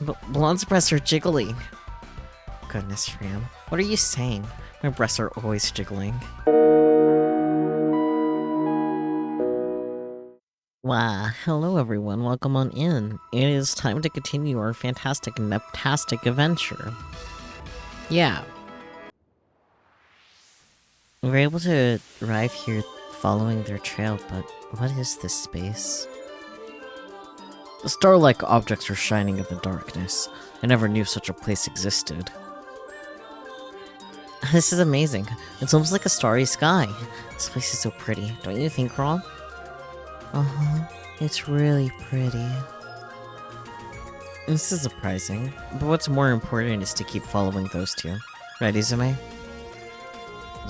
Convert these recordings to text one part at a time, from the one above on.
Blonde's breasts are jiggling. Goodness, Ram. What are you saying? My breasts are always jiggling. Wow, hello everyone, welcome on in. It is time to continue our fantastic neptastic adventure. Yeah. We were able to arrive here following their trail, but what is this space? The star-like objects are shining in the darkness. I never knew such a place existed. This is amazing. It's almost like a starry sky. This place is so pretty, don't you think, Ron? Uh-huh. It's really pretty. This is surprising, but what's more important is to keep following those two. Right, Izume?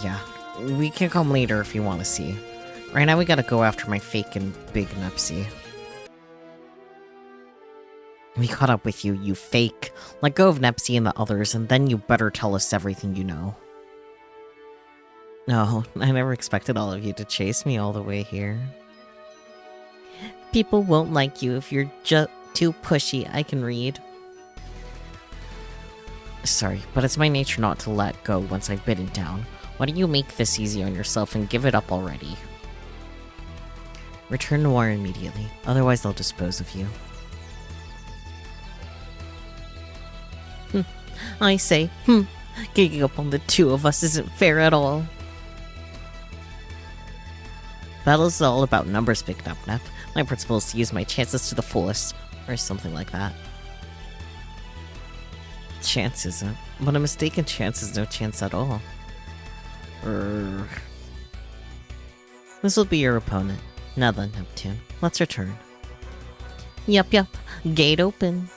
Yeah. We can come later if you want to see. Right now we gotta go after my fake and big Nepsi. We caught up with you, you fake. Let go of Nepsi and the others, and then you better tell us everything you know. No, I never expected all of you to chase me all the way here. People won't like you if you're just too pushy, I can read. Sorry, but it's my nature not to let go once I've bitten down. Why don't you make this easy on yourself and give it up already? Return to war immediately, otherwise they'll dispose of you. I say, ganging up on the two of us isn't fair at all. Battle's all about numbers, Big Nep. My principle is to use my chances to the fullest, or something like that. Chance isn't, but a mistaken chance is no chance at all. This will be your opponent. Now then, Neptune, let's return. Yup, gate open.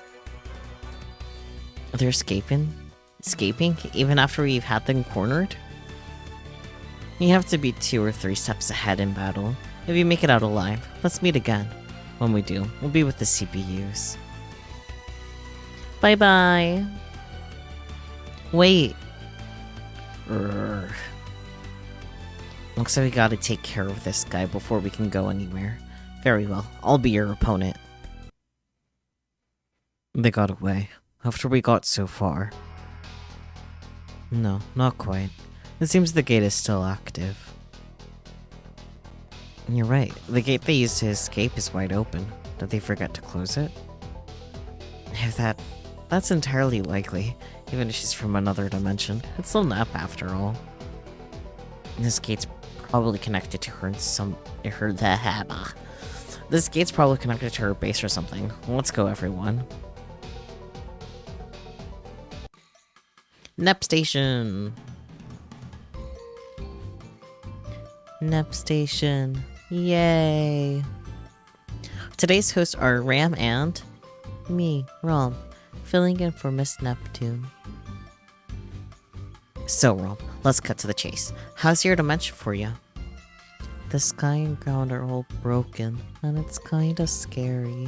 They're escaping? Escaping? Even after we've had them cornered? You have to be 2 or 3 steps ahead in battle. If you make it out alive, let's meet again. When we do, we'll be with the CPUs. Bye-bye. Wait. Looks like we gotta take care of this guy before we can go anywhere. Very well, I'll be your opponent. They got away. After we got so far. No, not quite. It seems the gate is still active. You're right. The gate they used to escape is wide open. Did they forget to close it? That's entirely likely. Even if she's from another dimension. It's still Nep after all. This gate's probably connected to her in This gate's probably connected to her base or something. Let's go, everyone. Nep Station! Nep Station. Yay! Today's hosts are Ram and me, Rom, filling in for Miss Neptune. So, Rom, let's cut to the chase. How's your dimension for you? The sky and ground are all broken, and it's kinda scary.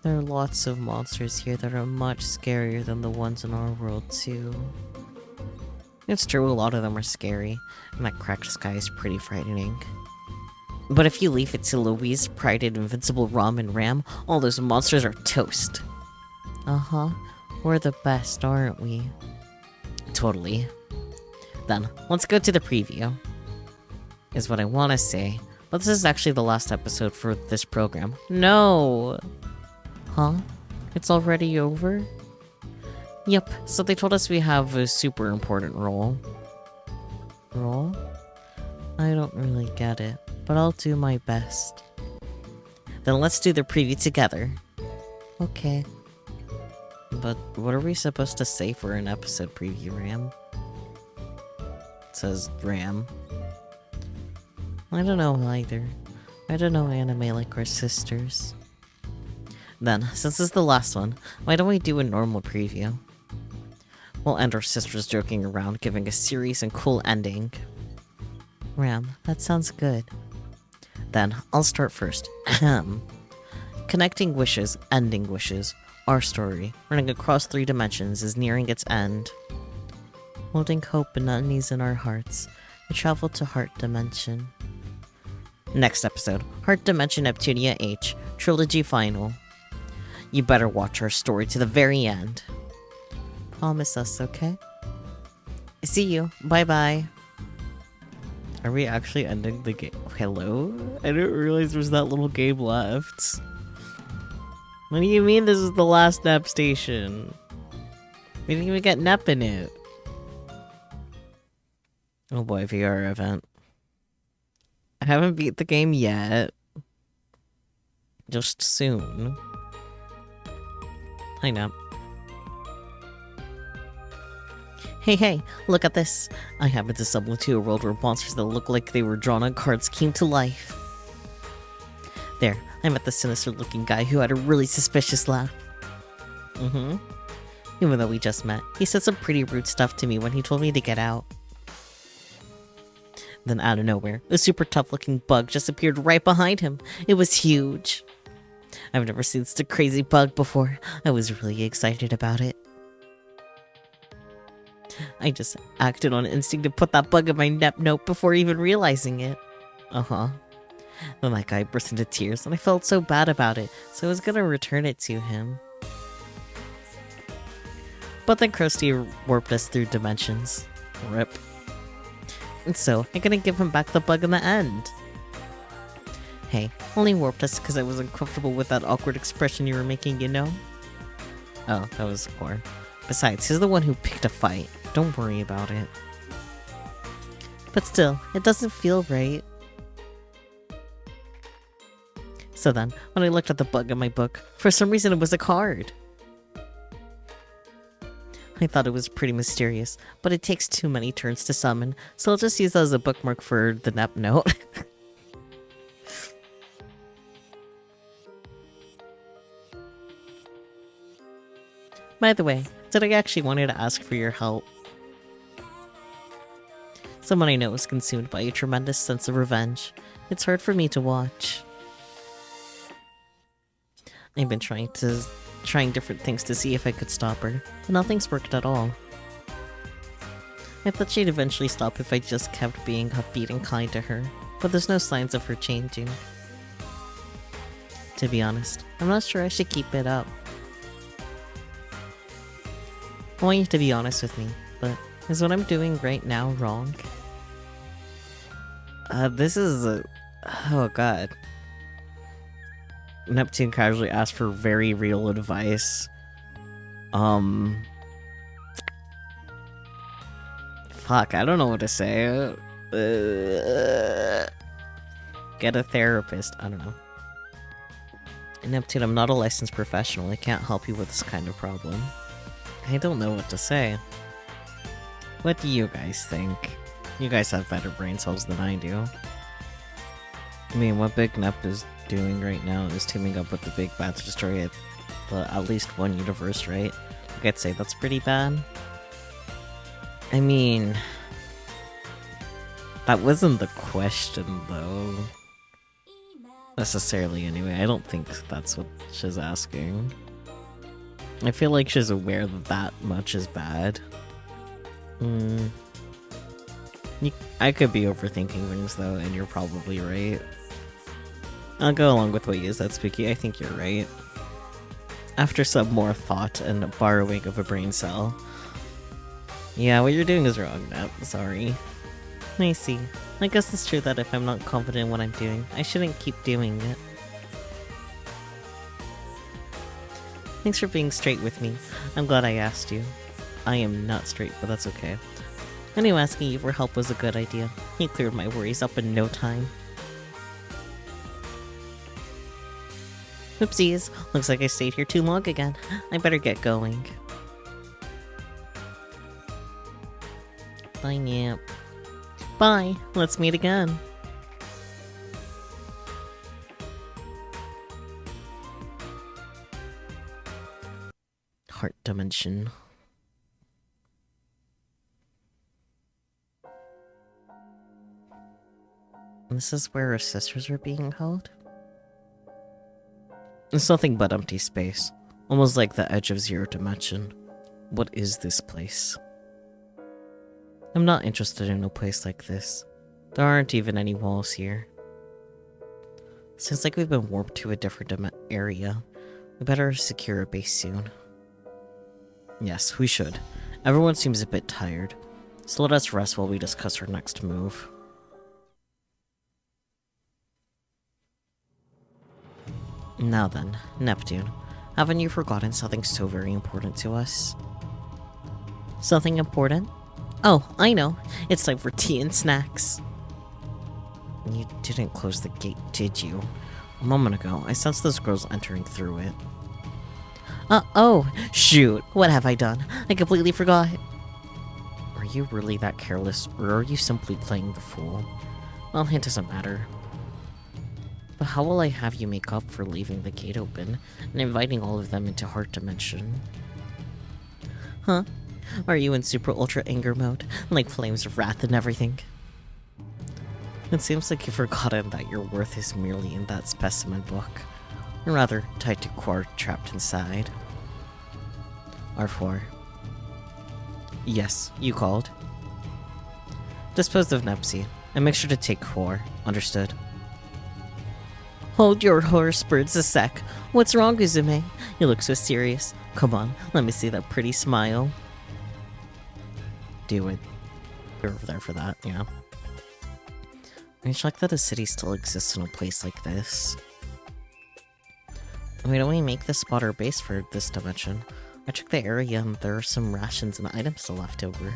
There are lots of monsters here that are much scarier than the ones in our world, too. It's true, a lot of them are scary, and that cracked sky is pretty frightening. But if you leave it to Louise, Prided, Invincible Rom, and Ram, all those monsters are toast. Uh-huh. We're the best, aren't we? Totally. Then, let's go to the preview. Is what I want to say. But this is actually the last episode for this program. No! Huh? It's already over? Yep, so they told us we have a super important role. Role? I don't really get it, but I'll do my best. Then let's do the preview together. Okay. But what are we supposed to say for an episode preview, Ram? It says Ram. I don't know either. I don't know anime like our sisters. Then, since this is the last one, why don't we do a normal preview? We'll end our sisters joking around, giving a serious and cool ending. Ram, that sounds good. Then, I'll start first. Ahem. Connecting wishes, ending wishes. Our story, running across 3 dimensions, is nearing its end. Holding hope and unease in our hearts, we travel to Heart Dimension. Next episode, Heart Dimension Neptunia H, Trilogy Final. You better watch our story to the very end. Promise us, okay? See you. Bye-bye. Are we actually ending the game? Hello? I didn't realize there was that little game left. What do you mean this is the last Nep station? We didn't even get Nep in it. Oh boy, VIIR event. I haven't beat the game yet. Just soon. I know. Hey, look at this. I happened to stumble into a world where monsters that look like they were drawn on cards came to life. There, I met the sinister-looking guy who had a really suspicious laugh. Even though we just met, he said some pretty rude stuff to me when he told me to get out. Then out of nowhere, a super tough-looking bug just appeared right behind him. It was huge. I've never seen such a crazy bug before. I was really excited about it. I just acted on instinct to put that bug in my Nep note before even realizing it. Then that guy burst into tears, and I felt so bad about it, so I was gonna return it to him. But then Krusty warped us through dimensions. RIP. And so, I'm gonna give him back the bug in the end. Hey, only warped us because I was uncomfortable with that awkward expression you were making, you know? Oh, that was poor. Besides, he's the one who picked a fight. Don't worry about it. But still, it doesn't feel right. So then, when I looked at the bug in my book, for some reason it was a card. I thought it was pretty mysterious, but it takes too many turns to summon, so I'll just use that as a bookmark for the Nep note. By the way, did I actually wanted to ask for your help? Someone I know is consumed by a tremendous sense of revenge. It's hard for me to watch. I've been trying different things to see if I could stop her, but nothing's worked at all. I thought she'd eventually stop if I just kept being upbeat and kind to her, but there's no signs of her changing. To be honest, I'm not sure I should keep it up. I want you to be honest with me, but is what I'm doing right now wrong? This is a... Oh god. Neptune casually asked for very real advice. Fuck, I don't know what to say. Get a therapist. I don't know. Neptune, I'm not a licensed professional. I can't help you with this kind of problem. I don't know what to say. What do you guys think? You guys have better brain cells than I do. I mean, what Big Nep is doing right now is teaming up with the Big Bad to destroy it, at least one universe, right? Like, I'd say that's pretty bad. I mean... That wasn't the question, though. Necessarily, anyway. I don't think that's what she's asking. I feel like she's aware that that much is bad. I could be overthinking things, though, and you're probably right. I'll go along with what you said, Spooky. I think you're right. After some more thought and borrowing of a brain cell. Yeah, what you're doing is wrong, Nep. Sorry. I see. I guess it's true that if I'm not confident in what I'm doing, I shouldn't keep doing it. Thanks for being straight with me. I'm glad I asked you. I am not straight, but that's okay. I knew asking you for help was a good idea. You cleared my worries up in no time. Oopsies. Looks like I stayed here too long again. I better get going. Bye, Nep. Bye. Let's meet again. Heart Dimension. This is where our sisters are being held? It's nothing but empty space. Almost like the edge of Zero Dimension. What is this place? I'm not interested in a place like this. There aren't even any walls here. Seems like we've been warped to a different area. We better secure a base soon. Yes, we should. Everyone seems a bit tired, so let us rest while we discuss our next move. Now then, Neptune, haven't you forgotten something so very important to us? Something important? Oh, I know. It's time for tea and snacks. You didn't close the gate, did you? A moment ago, I sensed those girls entering through it. Oh, shoot. What have I done? I completely forgot. Are you really that careless, or are you simply playing the fool? Well, it doesn't matter. But how will I have you make up for leaving the gate open and inviting all of them into Heart Dimension? Huh? Are you in super ultra anger mode, like flames of wrath and everything? It seems like you've forgotten that your worth is merely in that specimen book, or rather, tied to core trapped inside. R4. Yes, you called. Dispose of Nepsi, and make sure to take 4, understood? Hold your horse, birds, a sec. What's wrong, Uzume? You look so serious. Come on, let me see that pretty smile. Do it. You're over there for that, yeah. I check that a city still exists in a place like this. Why don't we make this spot our base for this dimension? I checked the area and there are some rations and items still left over.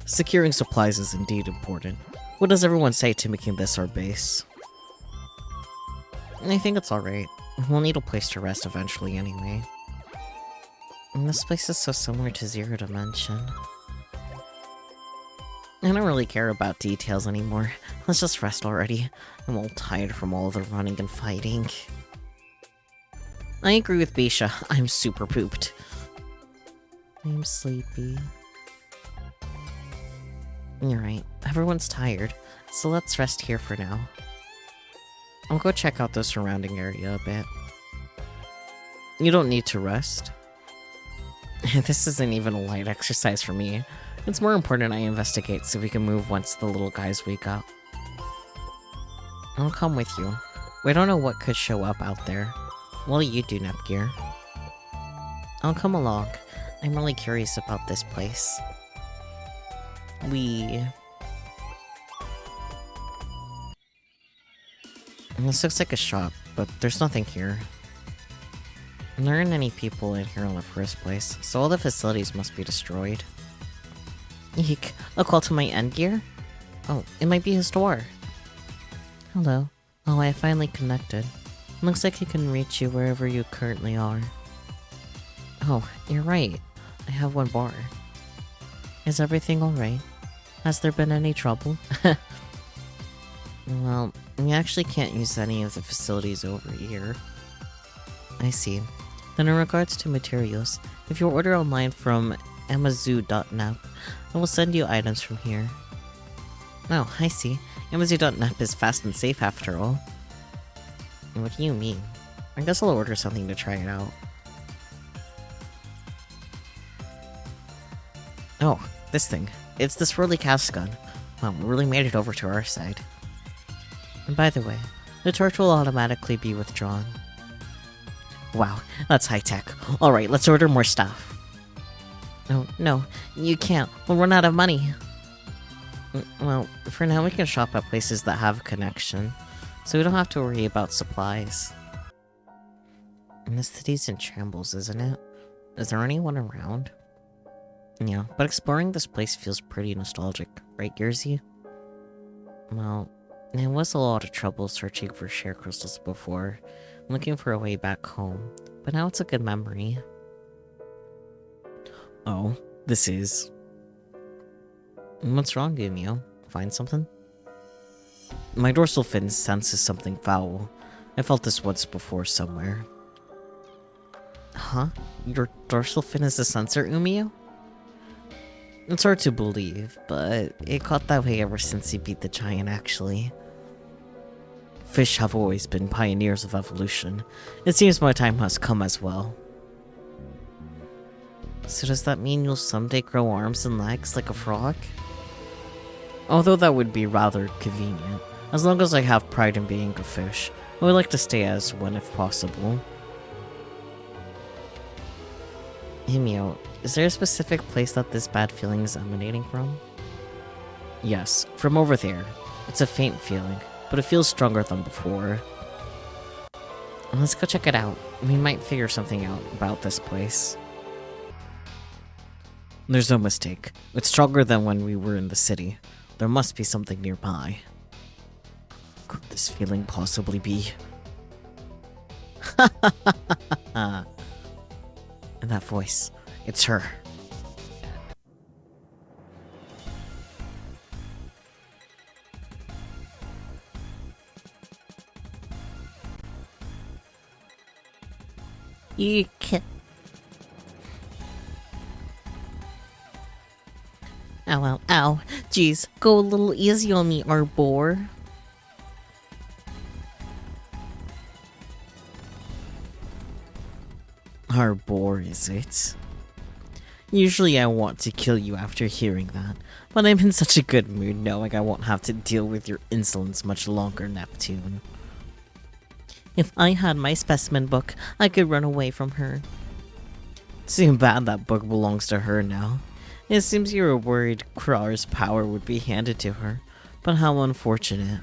Securing supplies is indeed important. What does everyone say to making this our base? I think it's alright. We'll need a place to rest eventually anyway. And this place is so similar to Zero Dimension. I don't really care about details anymore. Let's just rest already. I'm all tired from all the running and fighting. I agree with Bisha. I'm super pooped. I'm sleepy. You're right. Everyone's tired, so let's rest here for now. I'll go check out the surrounding area a bit. You don't need to rest. This isn't even a light exercise for me. It's more important I investigate so we can move once the little guys wake up. I'll come with you. We don't know what could show up out there. What'll you do, Nepgear? I'll come along. I'm really curious about this place. This looks like a shop, but there's nothing here. And there aren't any people in here in the first place, so all the facilities must be destroyed. Eek, a call to my end gear? Oh, it might be his door. Hello. Oh, I finally connected. Looks like he can reach you wherever you currently are. Oh, you're right. I have 1 bar. Is everything alright? Has there been any trouble? Well, we actually can't use any of the facilities over here. I see. Then in regards to materials, if you order online from Amazoo.net, I will send you items from here. Oh, I see. Amazoo.net is fast and safe after all. What do you mean? I guess I'll order something to try it out. Oh, this thing. It's this Whirly cast gun. Wow, we really made it over to our side. And by the way, the torch will automatically be withdrawn. Wow, that's high-tech. Alright, let's order more stuff. No, you can't. We'll run out of money. Well, for now we can shop at places that have a connection, so we don't have to worry about supplies. And the city's in shambles, isn't it? Is there anyone around? Yeah, but exploring this place feels pretty nostalgic, right, Gearsy? Well, it was a lot of trouble searching for share crystals before, looking for a way back home, but now it's a good memory. Oh, this is... What's wrong, Gumio? Find something? My dorsal fin senses something foul. I felt this once before somewhere. Huh? Your dorsal fin is a sensor, Umio? It's hard to believe, but it got that way ever since he beat the giant, actually. Fish have always been pioneers of evolution. It seems my time has come as well. So does that mean you'll someday grow arms and legs like a frog? Although that would be rather convenient, as long as I have pride in being a fish. I would like to stay as one if possible. Himio, is there a specific place that this bad feeling is emanating from? Yes, from over there. It's a faint feeling, but it feels stronger than before. Let's go check it out. We might figure something out about this place. There's no mistake. It's stronger than when we were in the city. There must be something nearby. Could this feeling possibly be? And that voice, it's her. You can't. Ow, ow, ow. Jeez, go a little easy on me, Arbor. Arbor, is it? Usually I want to kill you after hearing that, but I'm in such a good mood knowing I won't have to deal with your insolence much longer, Neptune. If I had my specimen book, I could run away from her. Too bad that book belongs to her now. It seems you were worried Krar's power would be handed to her, but how unfortunate.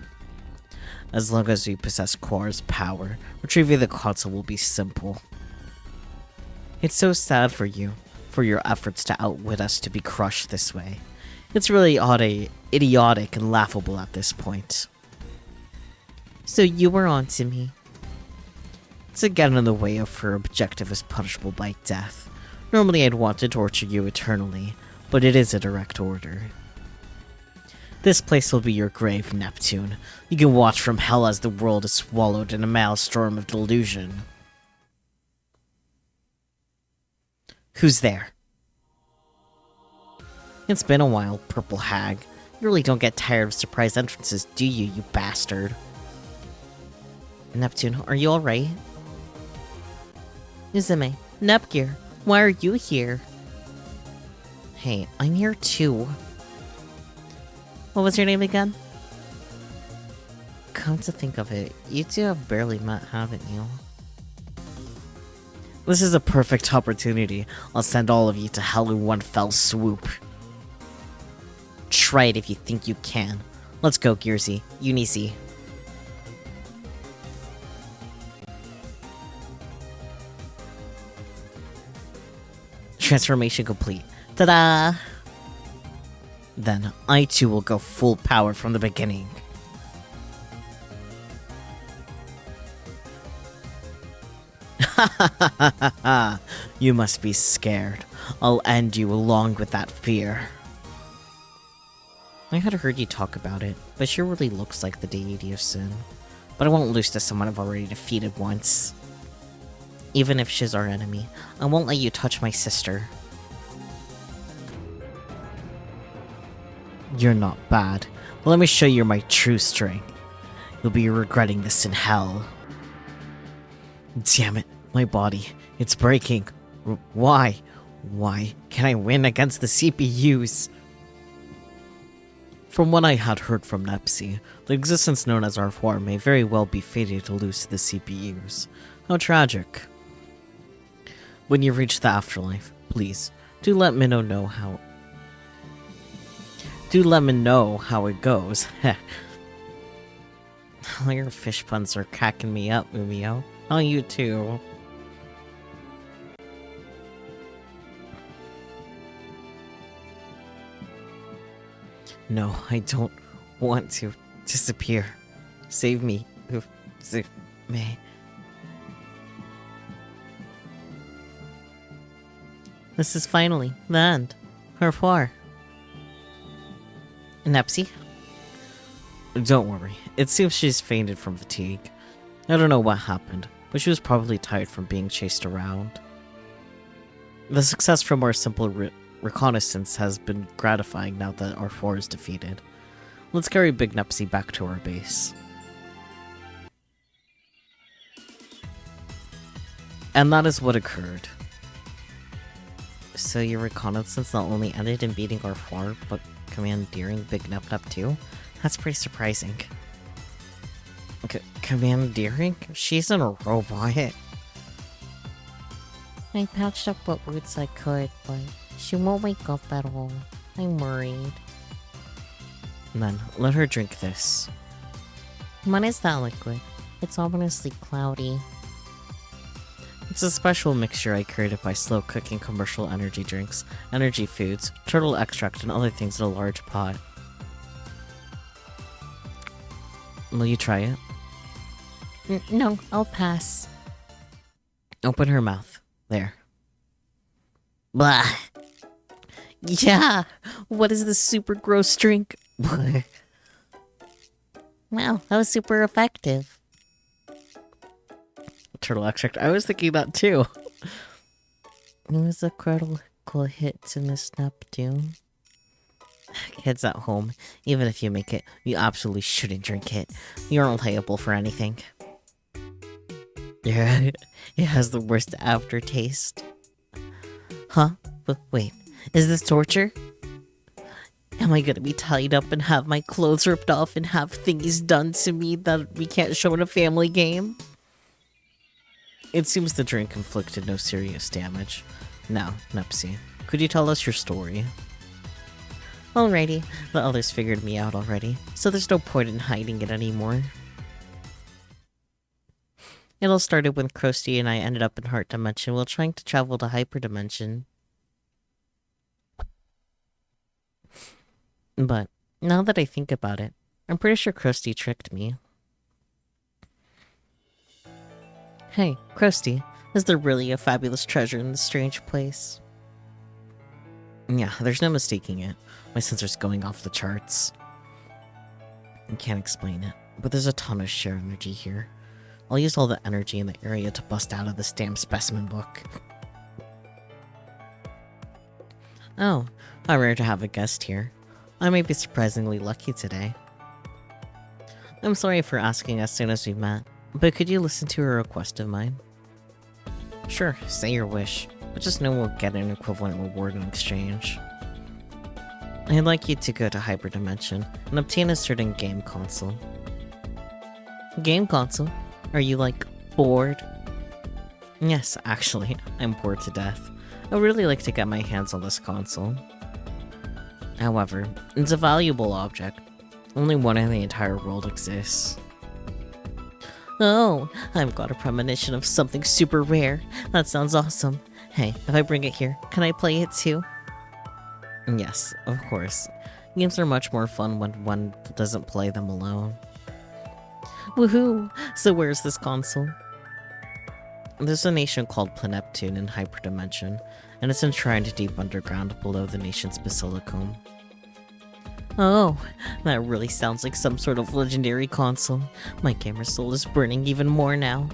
As long as we possess Krar's power, retrieving the console will be simple. It's so sad for you, for your efforts to outwit us to be crushed this way. It's really idiotic and laughable at this point. So you were on to me. To get in the way of her objective is punishable by death. Normally I'd want to torture you eternally, but it is a direct order. This place will be your grave, Neptune. You can watch from hell as the world is swallowed in a maelstrom of delusion. Who's there? It's been a while, purple hag. You really don't get tired of surprise entrances, do you, you bastard? Neptune, are you alright? Uzume, Nepgear, why are you here? Hey, I'm here too. What was your name again? Come to think of it, you two have barely met, haven't you? This is a perfect opportunity. I'll send all of you to hell in one fell swoop. Try it if you think you can. Let's go, Gearsy. Unicy. Transformation complete. Ta-da! Then, I too will go full power from the beginning. You must be scared. I'll end you along with that fear. I had heard you talk about it, but she really looks like the deity of sin. But I won't lose to someone I've already defeated once. Even if she's our enemy, I won't let you touch my sister. You're not bad. Let me show you my true strength. You'll be regretting this in hell. Damn it, my body. It's breaking. Why? Why can I win against the CPUs? From what I had heard from Nepsi, the existence known as our VIIR may very well be fated to lose to the CPUs. How tragic. When you reach the afterlife, please, do let Minnow know how... Do let me know how it goes. All your fish puns are cracking me up, Umio. Oh, you too. No, I don't want to disappear. Save me. Save me. This is finally the end. Au revoir. Nepsi? Don't worry. It seems she's fainted from fatigue. I don't know what happened, but she was probably tired from being chased around. The success from our simple reconnaissance has been gratifying now that our VIIR is defeated. Let's carry Big Nepsi back to our base. And that is what occurred. So your reconnaissance not only ended in beating our VIIR, but commandeering Big Nep too? That's pretty surprising. Commandeering? She's in a robot. I patched up what wounds I could, but she won't wake up at all. I'm worried. Then, let her drink this. What is that liquid? It's ominously cloudy. It's a special mixture I created by slow cooking commercial energy drinks, energy foods, turtle extract, and other things in a large pot. Will you try it? No, I'll pass. Open her mouth. There. Blah. Yeah! What is this super gross drink? Wow, that was super effective. Turtle extract. I was thinking that too. It was a critical hit to Miss Neptune. Kids at home, even if you make it, you absolutely shouldn't drink it. You aren't liable for anything. Yeah, it has the worst aftertaste. Huh? But wait, is this torture? Am I gonna be tied up and have my clothes ripped off and have things done to me that we can't show in a family game? It seems the drink inflicted no serious damage. Now, Nepsy, could you tell us your story? Alrighty, the others figured me out already, so there's no point in hiding it anymore. It all started when Krusty and I ended up in Heart Dimension while trying to travel to Hyper Dimension. But, now that I think about it, I'm pretty sure Krusty tricked me. Hey, Krusty, is there really a fabulous treasure in this strange place? Yeah, there's no mistaking it. My sensor's going off the charts. I can't explain it, but there's a ton of sheer energy here. I'll use all the energy in the area to bust out of this damn specimen book. Oh, how rare to have a guest here. I may be surprisingly lucky today. I'm sorry for asking as soon as we met, but could you listen to a request of mine? Sure, say your wish, but just know we'll get an equivalent reward in exchange. I'd like you to go to Hyper Dimension and obtain a certain game console. Game console? Are you, like, bored? Yes, actually, I'm bored to death. I'd really like to get my hands on this console. However, it's a valuable object. Only one in the entire world exists. Oh, I've got a premonition of something super rare. That sounds awesome. Hey, if I bring it here, can I play it too? Yes, of course. Games are much more fun when one doesn't play them alone. Woohoo! So where's this console? There's a nation called Neptune in Hyper Dimension, and it's enshrined deep underground below the nation's basilicum. Oh, that really sounds like some sort of legendary console. My gamer soul is burning even more now.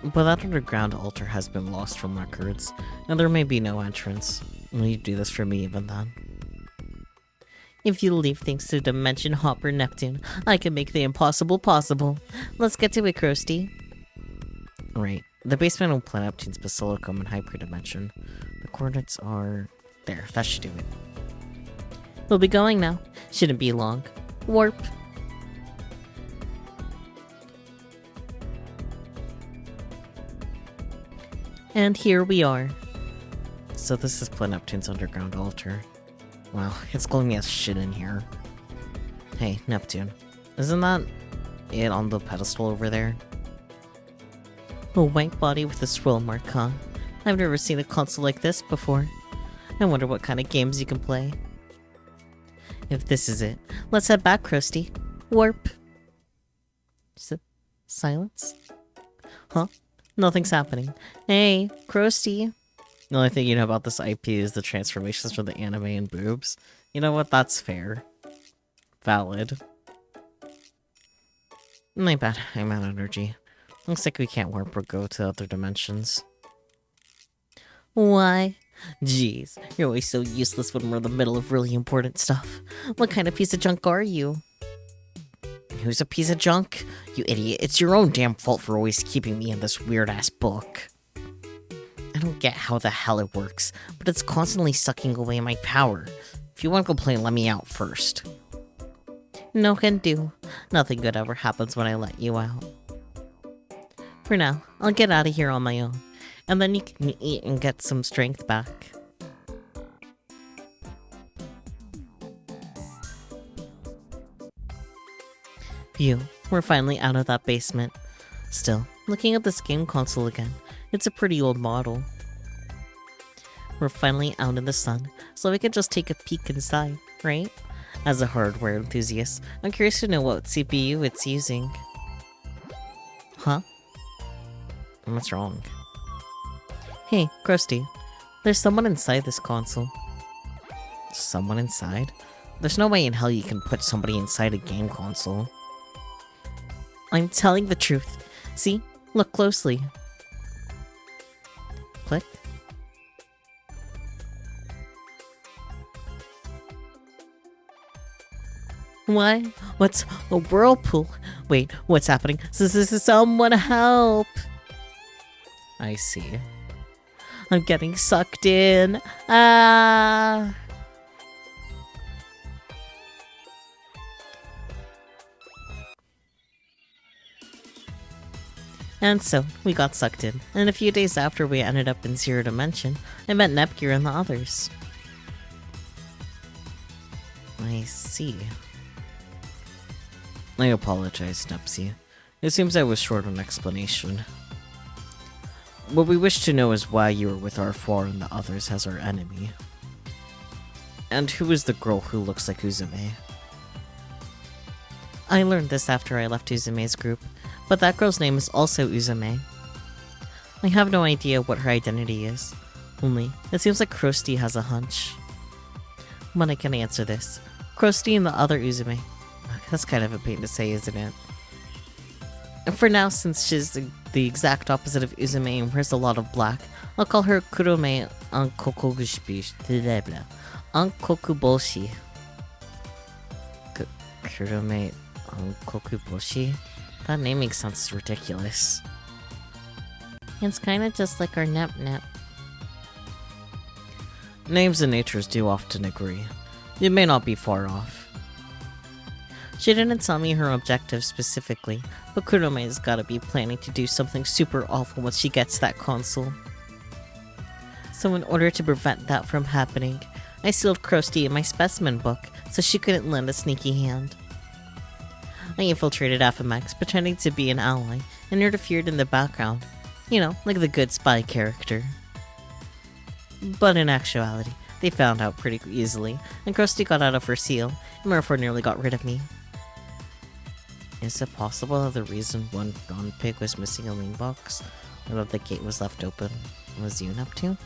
But that underground altar has been lost from records, and there may be no entrance. Will you do this for me even then? If you leave things to Dimension Hopper Neptune, I can make the impossible possible. Let's get to it, Krusty. Right, the basement of Neptune's basilicum in Hyper Dimension. The coordinates are... there, that should do it. We'll be going now. Shouldn't be long. Warp. And here we are. So this is Neptune's underground altar. Wow, it's glowing as shit in here. Hey, Neptune. Isn't that it on the pedestal over there? A white body with a swirl mark, huh? I've never seen a console like this before. I wonder what kind of games you can play. If this is it, let's head back, Krusty. Warp. Silence? Huh? Nothing's happening. Hey, Krusty. The only thing you know about this IP is the transformations from the anime and boobs. You know what? That's fair. Valid. My bad. I'm out of energy. Looks like we can't warp or go to other dimensions. Why? Jeez, you're always so useless when we're in the middle of really important stuff. What kind of piece of junk are you? Who's a piece of junk? You idiot, it's your own damn fault for always keeping me in this weird-ass book. I don't get how the hell it works, but it's constantly sucking away my power. If you want to complain, let me out first. No can do. Nothing good ever happens when I let you out. For now, I'll get out of here on my own, and then you can eat and get some strength back. Phew, we're finally out of that basement. Still, looking at this game console again, it's a pretty old model. We're finally out in the sun, so we can just take a peek inside, right? As a hardware enthusiast, I'm curious to know what CPU it's using. Huh? What's wrong? Hey, Krusty. There's someone inside this console. Someone inside? There's no way in hell you can put somebody inside a game console. I'm telling the truth. See? Look closely. Click. What? What's a whirlpool? Wait, what's happening? Someone help! I see. I'm getting sucked in. Ah! And so, we got sucked in, and a few days after we ended up in VIIR Dimension, I met VIIR and the others. I see. I apologize, Nepsy. It seems I was short on explanation. What we wish to know is why you were with our four and the others as our enemy. And who is the girl who looks like Uzume? I learned this after I left Uzume's group, but that girl's name is also Uzume. I have no idea what her identity is, only it seems like Krusty has a hunch. But I can answer this. Krusty and the other Uzume. That's kind of a pain to say, isn't it? And for now, since she's the exact opposite of Uzume and wears a lot of black, I'll call her Kurome Ankokuboshi. Kurome Ankokuboshi? That naming sounds ridiculous. It's kinda just like our Nep. Names and natures do often agree. You may not be far off. She didn't tell me her objective specifically, but Kurome's gotta be planning to do something super awful once she gets that console. So in order to prevent that from happening, I sealed Krusty in my specimen book so she couldn't lend a sneaky hand. I infiltrated FMX pretending to be an ally and interfered in the background. You know, like the good spy character. But in actuality, they found out pretty easily, and Krusty got out of her seal, and therefore nearly got rid of me. Is it possible that the reason one gone pig was missing a lean box, or that the gate was left open, was you, Neptune?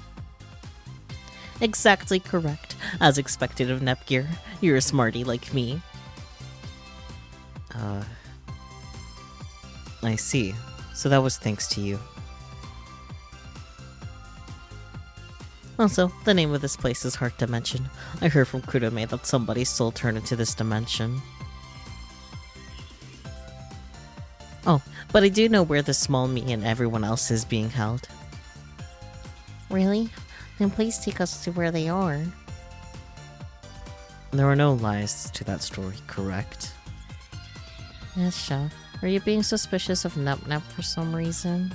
Exactly correct. As expected of Nepgear, you're a smarty like me. I see. So that was thanks to you. Also, the name of this place is Heart Dimension. I heard from Kurome that somebody's soul turned into this dimension. Oh, but I do know where the small me and everyone else is being held. Really? Then please take us to where they are. There are no lies to that story, correct? Yes, Sha. Are you being suspicious of Nep for some reason?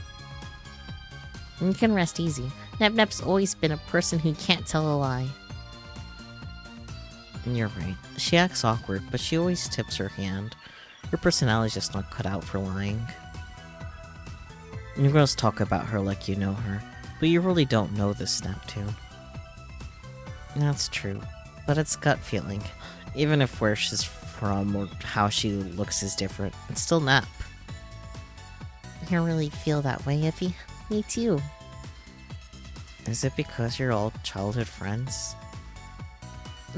You can rest easy. Nep's always been a person who can't tell a lie. You're right. She acts awkward, but she always tips her hand. Her personality's just not cut out for lying. You girls talk about her like you know her, but you really don't know this Neptune. That's true, but it's gut feeling. Even if where she's from or how she looks is different, it's still Nep. You really feel that way, Iffy? Me too. Is it because you're all childhood friends?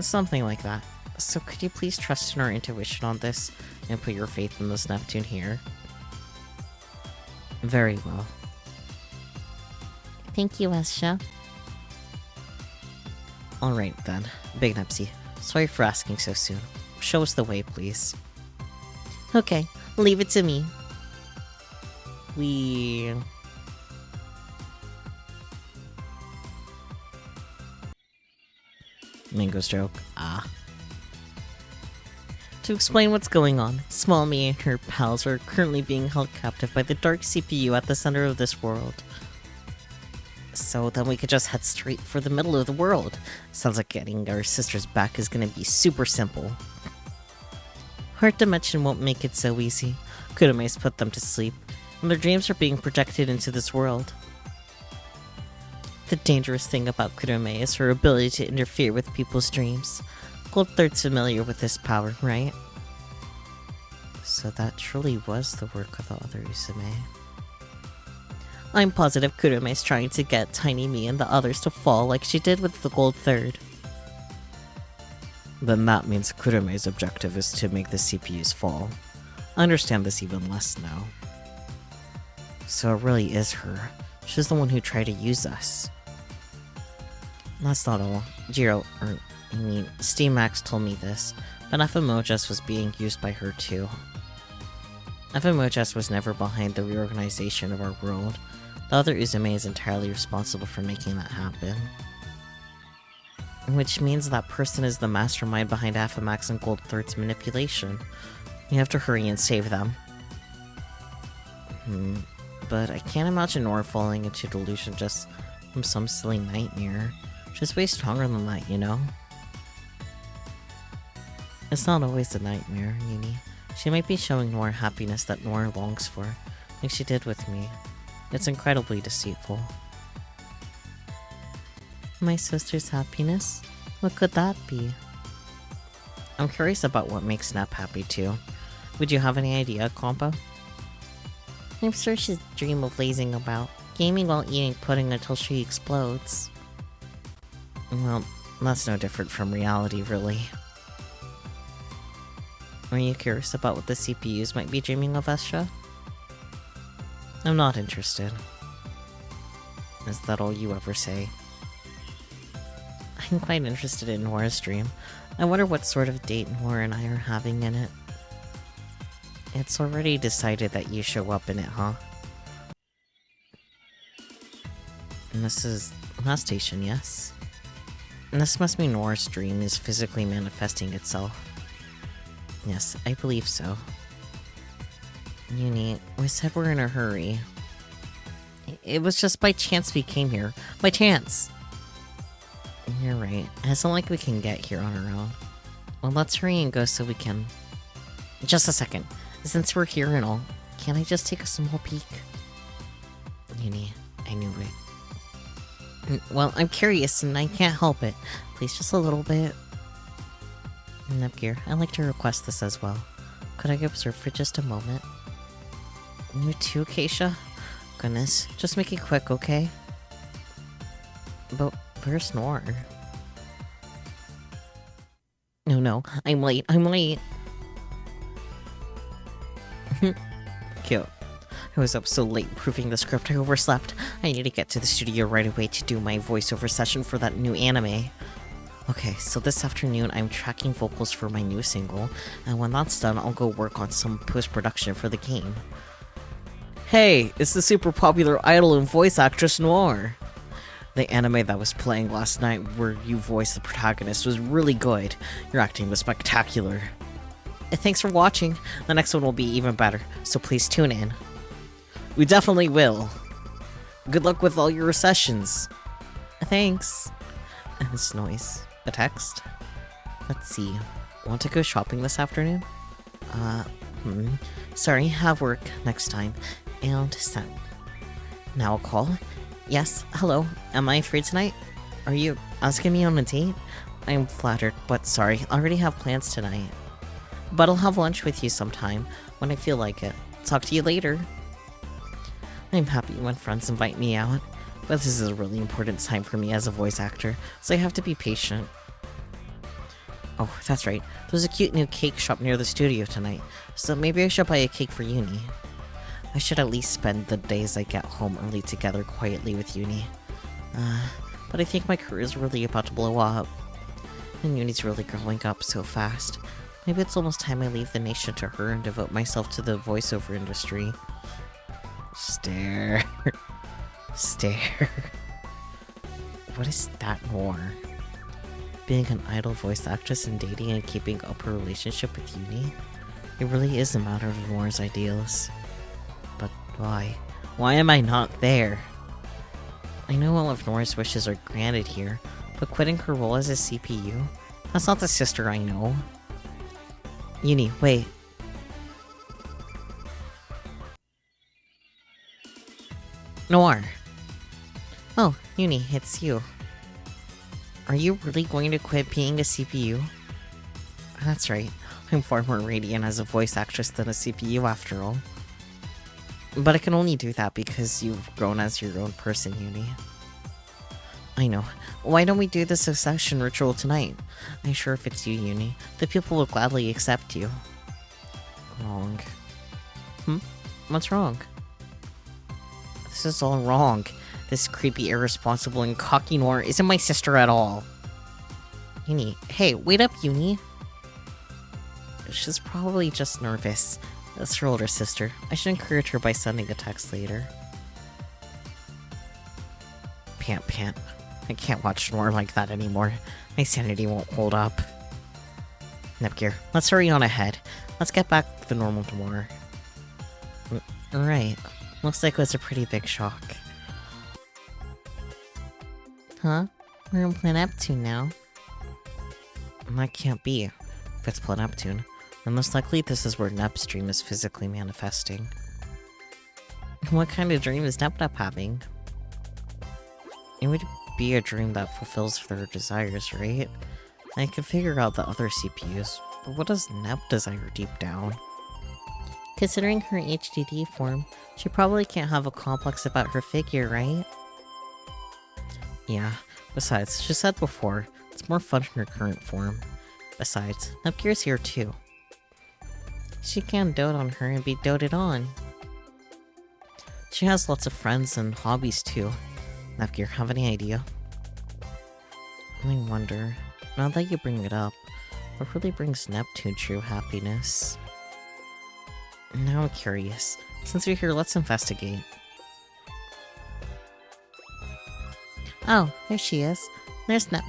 Something like that. So could you please trust in our intuition on this, and put your faith in this Neptune here? Very well. Thank you, Esha. Alright then, Big Nepsy. Sorry for asking so soon. Show us the way, please. Okay, leave it to me. Mingo's joke. To explain what's going on, Small Me and her pals are currently being held captive by the dark CPU at the center of this world. So then we could just head straight for the middle of the world. Sounds like getting our sisters back is gonna be super simple. Heart Dimension won't make it so easy. Kurume's put them to sleep, and their dreams are being projected into this world. The dangerous thing about Kurume is her ability to interfere with people's dreams. Gold Third's familiar with this power, right? So that truly was the work of the other Usume. I'm positive Kurume's trying to get Tiny Me and the others to fall like she did with the Gold Third. Then that means Kurume's objective is to make the CPUs fall. I understand this even less now. So it really is her. She's the one who tried to use us. That's not all. Steamax told me this, but FMOJS was being used by her too. FMOJS was never behind the reorganization of our world. The other Uzume is entirely responsible for making that happen. Which means that person is the mastermind behind FMX and Gold Third's manipulation. You have to hurry and save them. But I can't imagine Nora falling into delusion just from some silly nightmare. She's way stronger than that, you know? It's not always a nightmare, Uni. She might be showing Nora happiness that Nora longs for, like she did with me. It's incredibly deceitful. My sister's happiness? What could that be? I'm curious about what makes Snap happy too. Would you have any idea, Compo? I'm sure she'd dream of lazing about, gaming while eating pudding until she explodes. Well, that's no different from reality, really. Are you curious about what the CPUs might be dreaming of, Estra? I'm not interested. Is that all you ever say? I'm quite interested in Nora's dream. I wonder what sort of date Nora and I are having in it. It's already decided that you show up in it, huh? And this is last station, yes? And this must mean Nora's dream is physically manifesting itself. Yes, I believe so. Uni, we said we're in a hurry. It was just by chance we came here. By chance! You're right. It's not like we can get here on our own. Well, let's hurry and go so we can... Just a second. Since we're here and all, can't I just take a small peek? Uni, I knew it. Well, I'm curious and I can't help it. Please, just a little bit. Nepgear, I'd like to request this as well. Could I observe for just a moment? You too, Keisha? Goodness, just make it quick, okay? But where's Nor? No, I'm late. Cute. I was up so late proofing the script I overslept. I need to get to the studio right away to do my voiceover session for that new anime. Okay, so this afternoon I'm tracking vocals for my new single, and when that's done I'll go work on some post-production for the game. Hey, it's the super popular idol and voice actress Noir! The anime that was playing last night where you voiced the protagonist was really good. Your acting was spectacular. Thanks for watching. The next one will be even better, so please tune in. We definitely will. Good luck with all your sessions. Thanks. And this noise. A text? Let's see. Want to go shopping this afternoon? Sorry, have work next time. And send. Now a call? Yes, hello. Am I free tonight? Are you asking me on a date? I'm flattered, but sorry. I already have plans tonight. But I'll have lunch with you sometime, when I feel like it. Talk to you later. I'm happy when friends invite me out, but this is a really important time for me as a voice actor, so I have to be patient. Oh, that's right. There's a cute new cake shop near the studio tonight, so maybe I should buy a cake for Uni. I should at least spend the days I get home early together quietly with Uni. But I think my career is really about to blow up. And Uni's really growing up so fast. Maybe it's almost time I leave the nation to her and devote myself to the voiceover industry. Stare. Stare. What is that more? being an idol voice actress and dating and keeping up her relationship with Uni. It really is a matter of Noir's ideals. But why? Why am I not there? I know all of Noir's wishes are granted here, but quitting her role as a CPU? That's not the sister I know. Uni, wait. Noir! Oh, Uni, it's you. Are you really going to quit being a CPU? That's right. I'm far more radiant as a voice actress than a CPU after all. But I can only do that because you've grown as your own person, Uni. I know. Why don't we do the succession ritual tonight? I'm sure if it's you, Uni, the people will gladly accept you. Wrong. What's wrong? This is all wrong. This creepy, irresponsible, and cocky Noir isn't my sister at all. Uni. Hey, wait up, Uni. She's probably just nervous. That's her older sister. I should encourage her by sending a text later. Pant. I can't watch Noir like that anymore. My sanity won't hold up. Nepgear, let's hurry on ahead. Let's get back to the normal Noir. Right. Looks like it was a pretty big shock. Huh? We're in Planet Neptune now. That can't be. If it's Planet Neptune, then most likely this is where Nep's dream is physically manifesting. What kind of dream is Nep having? It would be a dream that fulfills their desires, right? I can figure out the other CPUs, but what does Nep desire deep down? Considering her HDD form, she probably can't have a complex about her figure, right? Yeah, besides, she said before, it's more fun in her current form. Besides, Nepgear's here too. She can dote on her and be doted on. She has lots of friends and hobbies too. Nepgear, have any idea? I wonder, now that you bring it up, what really brings Neptune true happiness? Now I'm curious. Since you're here, let's investigate. Oh, there she is. There's Nep.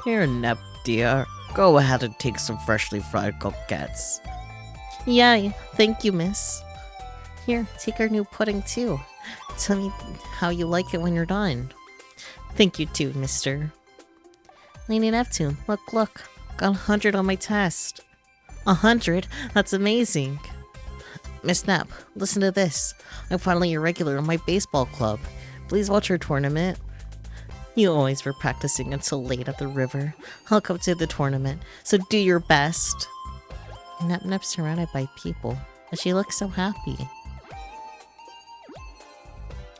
Here, Nep, dear. Go ahead and take some freshly fried croquettes. Yay, thank you, miss. Here, take our new pudding too. Tell me how you like it when you're done. Thank you too, mister. Lady Neptune, look. Got 100 on my test. 100? That's amazing. Miss Nep, listen to this. I'm finally a regular in my baseball club. Please watch our tournament. You always were practicing until late at the river. I'll come to the tournament, so do your best. Nep's surrounded by people, but she looks so happy.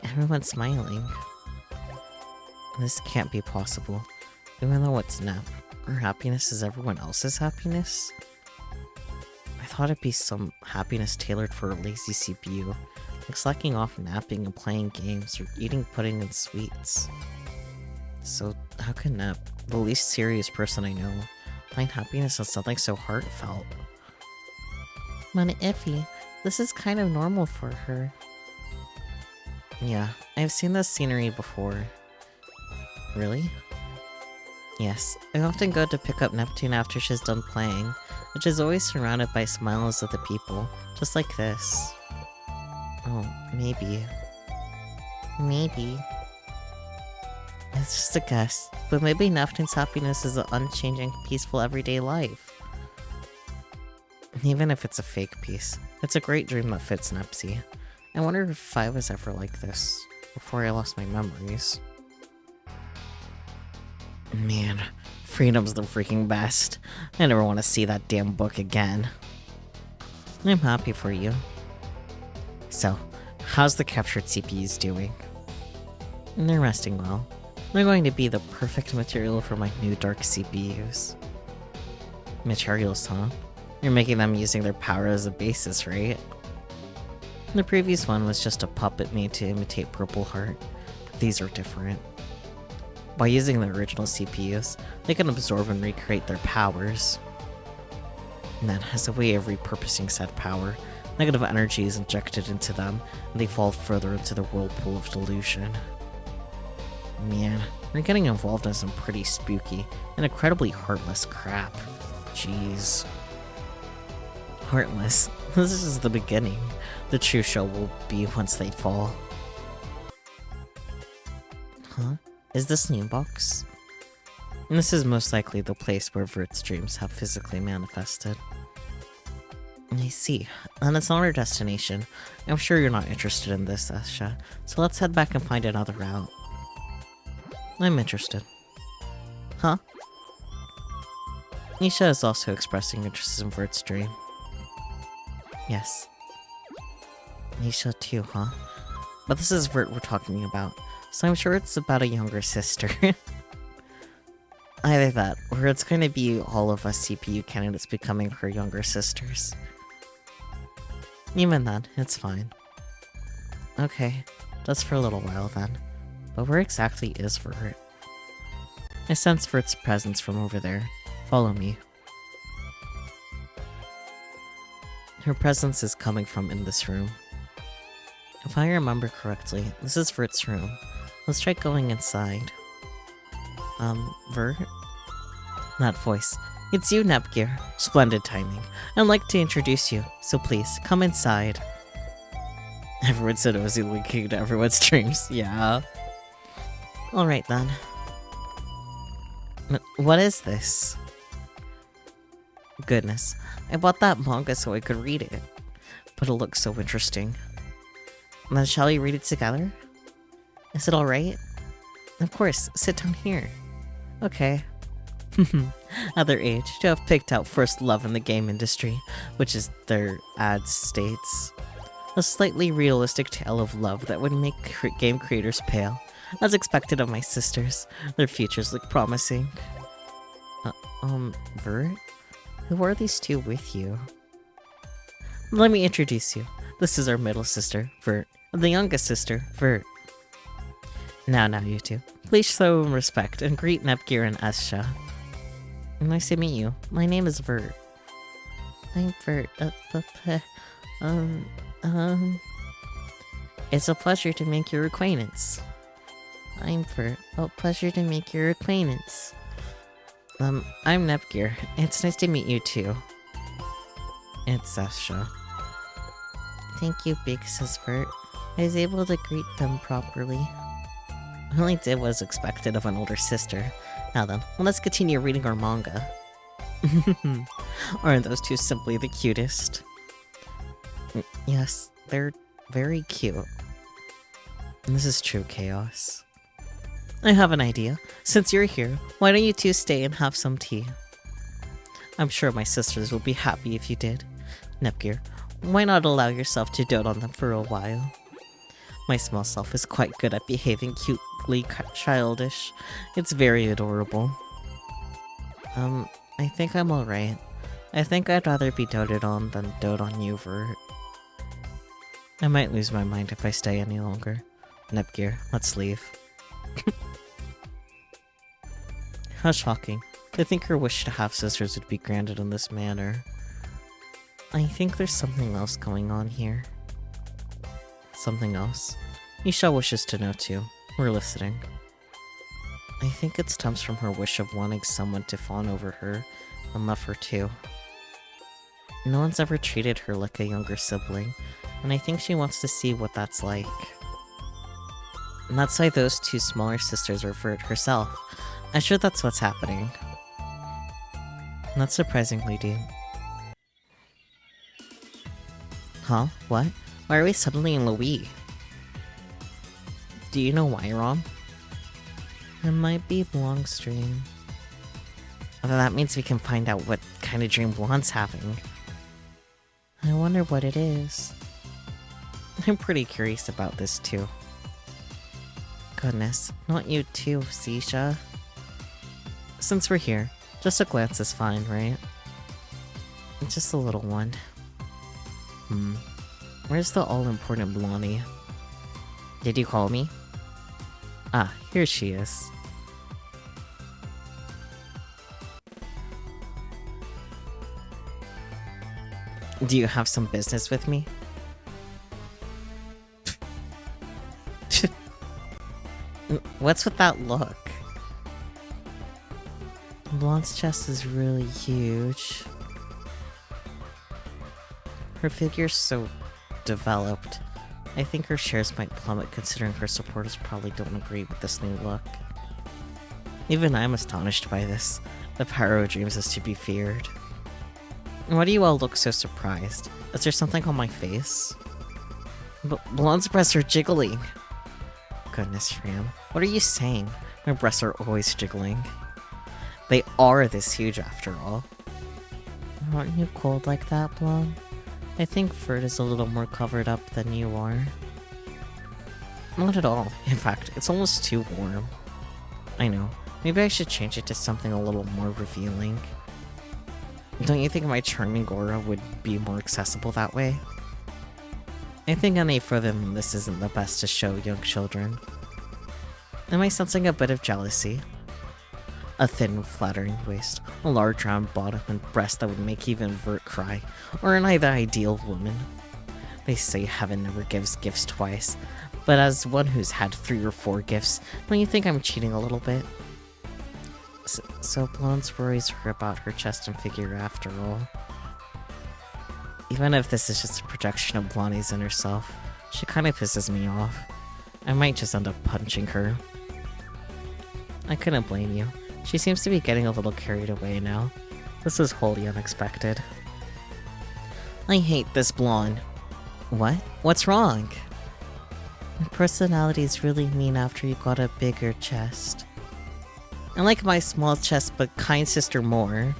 Everyone's smiling. This can't be possible. Even though it's Nep, her happiness is everyone else's happiness? I thought it'd be some happiness tailored for a lazy CPU, like slacking off napping and playing games or eating pudding and sweets. So how can Nep, the least serious person I know, find happiness in something so heartfelt? Kinda iffy. This is kind of normal for her. Yeah, I've seen this scenery before. Really? Yes, I often go to pick up Neptune after she's done playing, which is always surrounded by smiles of the people, just like this. Oh, maybe. It's just a guess, but maybe Neptune's happiness is an unchanging, peaceful everyday life. Even if it's a fake piece, it's a great dream that fits Nepsy. I wonder if I was ever like this, before I lost my memories. Man, freedom's the freaking best. I never want to see that damn book again. I'm happy for you. So, how's the captured CPUs doing? They're resting well. They're going to be the perfect material for my new dark CPUs. Materials, huh? You're making them using their power as a basis, right? The previous one was just a puppet made to imitate Purple Heart, but these are different. By using the original CPUs, they can absorb and recreate their powers. And then, as a way of repurposing said power, negative energy is injected into them, and they fall further into the whirlpool of delusion. Man, we're getting involved in some pretty spooky and incredibly heartless crap. Jeez. Heartless. This is the beginning. The true show will be once they fall. Huh? Is this new box? And this is most likely the place where VIIR's dreams have physically manifested. I see. And it's not our destination. I'm sure you're not interested in this, Asha. So let's head back and find another route. I'm interested. Huh? Nisha is also expressing interest in VIIR's dream. Yes. Nisha too, huh? But this is VIIR we're talking about, so I'm sure it's about a younger sister. Either that, or it's going to be all of us CPU candidates becoming her younger sisters. Even then, it's fine. Okay, just for a little while then. But where exactly is VIIR? I sense VIIR's presence from over there. Follow me. Her presence is coming from in this room. If I remember correctly, this is VIIR's room. Let's try going inside. VIIR? That voice. It's you, Nepgear. Splendid timing. I'd like to introduce you, so please, come inside. Everyone said it was linking to everyone's dreams. Yeah. Alright then. What is this? Goodness. I bought that manga so I could read it. But it looks so interesting. Then shall we read it together? Is it alright? Of course, sit down here. Okay. At their age, to have picked out first love in the game industry, which is their ad states. A slightly realistic tale of love that would make game creators pale. As expected of my sisters, their futures look promising. VIIR? Who are these two with you? Let me introduce you. This is our middle sister, VIIR. The youngest sister, VIIR. Now, you two. Please show respect and greet Nepgear and Asha. Nice to meet you. My name is VIIR. I'm VIIR. It's a pleasure to make your acquaintance. I'm VIIR. Oh, pleasure to make your acquaintance. I'm Nepgear. It's nice to meet you too. It's Asha. Thank you, big sis VIIR. I was able to greet them properly. I only did what was expected of an older sister. Now then, let's continue reading our manga. Aren't those two simply the cutest? Yes, they're very cute. And this is true chaos. I have an idea. Since you're here, why don't you two stay and have some tea? I'm sure my sisters will be happy if you did. Nepgear, why not allow yourself to dote on them for a while? My small self is quite good at behaving cutely childish. It's very adorable. I think I'm alright. I think I'd rather be doted on than dote on you, VIIR. I might lose my mind if I stay any longer. Nepgear, let's leave. How shocking. To think her wish to have sisters would be granted in this manner. I think there's something else going on here. Something else? Nisha wishes to know too. We're listening. I think it stems from her wish of wanting someone to fawn over her and love her too. No one's ever treated her like a younger sibling, and I think she wants to see what that's like. And that's why those two smaller sisters are VIIR herself. I'm sure that's what's happening. Not surprisingly, deep. Huh? What? Why are we suddenly in Louis? Do you know why, Rom? It might be Blanc's dream. Although that means we can find out what kind of dream Blanc's having. I wonder what it is. I'm pretty curious about this too. Goodness, not you too, Sisha. Since we're here, just a glance is fine, right? Just a little one. Where's the all-important Blondie? Did you call me? Ah, here she is. Do you have some business with me? What's with that look? Blonde's chest is really huge. Her figure's so developed. I think her shares might plummet considering her supporters probably don't agree with this new look. Even I'm astonished by this. The power of dreams is to be feared. Why do you all look so surprised? Is there something on my face? Blonde's breasts are jiggling. Goodness, Ram. What are you saying? My breasts are always jiggling. They are this huge after all. Aren't you cold like that, Blonde? I think VIIR is a little more covered up than you are. Not at all. In fact, it's almost too warm. I know. Maybe I should change it to something a little more revealing. Don't you think my charming aura would be more accessible that way? I think any further than this isn't the best to show young children. Am I sensing a bit of jealousy? A thin, flattering waist, a large round bottom, and breast that would make even VIIR cry. Or am I the ideal woman? They say heaven never gives gifts twice, but as one who's had 3 or 4 gifts, don't you think I'm cheating a little bit? So Blonde's worries are about her chest and figure after all. Even if this is just a projection of Blondie's inner self, she kinda pisses me off. I might just end up punching her. I couldn't blame you. She seems to be getting a little carried away now. This is wholly unexpected. I hate this blonde. What? What's wrong? Your personality is really mean after you got a bigger chest. I like my small chest, but kind sister more.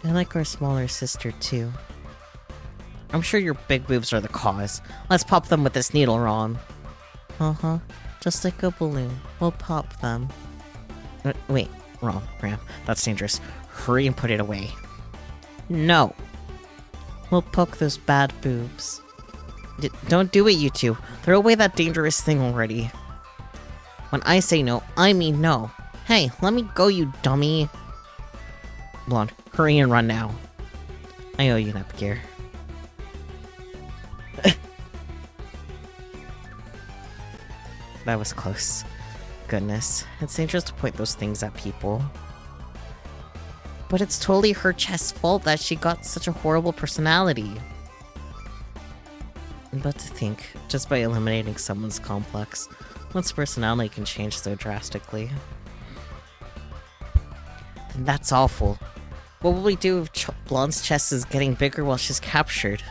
I like our smaller sister too. I'm sure your big boobs are the cause. Let's pop them with this needle, Rom. Uh-huh. Just like a balloon. We'll pop them. Wait, Ram, that's dangerous. Hurry and put it away. No. We'll poke those bad boobs. Don't do it, you two. Throw away that dangerous thing already. When I say no, I mean no. Hey, let me go, you dummy. Blonde, hurry and run now. I owe you an upgear. That was close. Goodness, it's dangerous to point those things at people. But it's totally her chest's fault that she got such a horrible personality. But to think, just by eliminating someone's complex, one's personality can change so drastically. That's awful. What will we do if Blonde's chest is getting bigger while she's captured?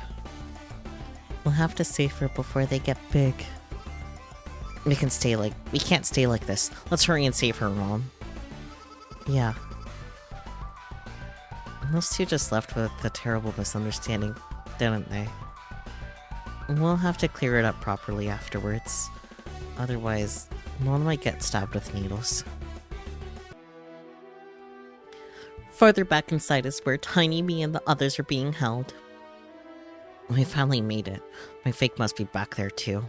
We'll have to save her before they get big. We can't stay like this. Let's hurry and save her, Mom. Yeah. Those two just left with a terrible misunderstanding, didn't they? We'll have to clear it up properly afterwards. Otherwise, Mom might get stabbed with needles. Farther back inside is where Tiny Me and the others are being held. We finally made it. My fake must be back there too.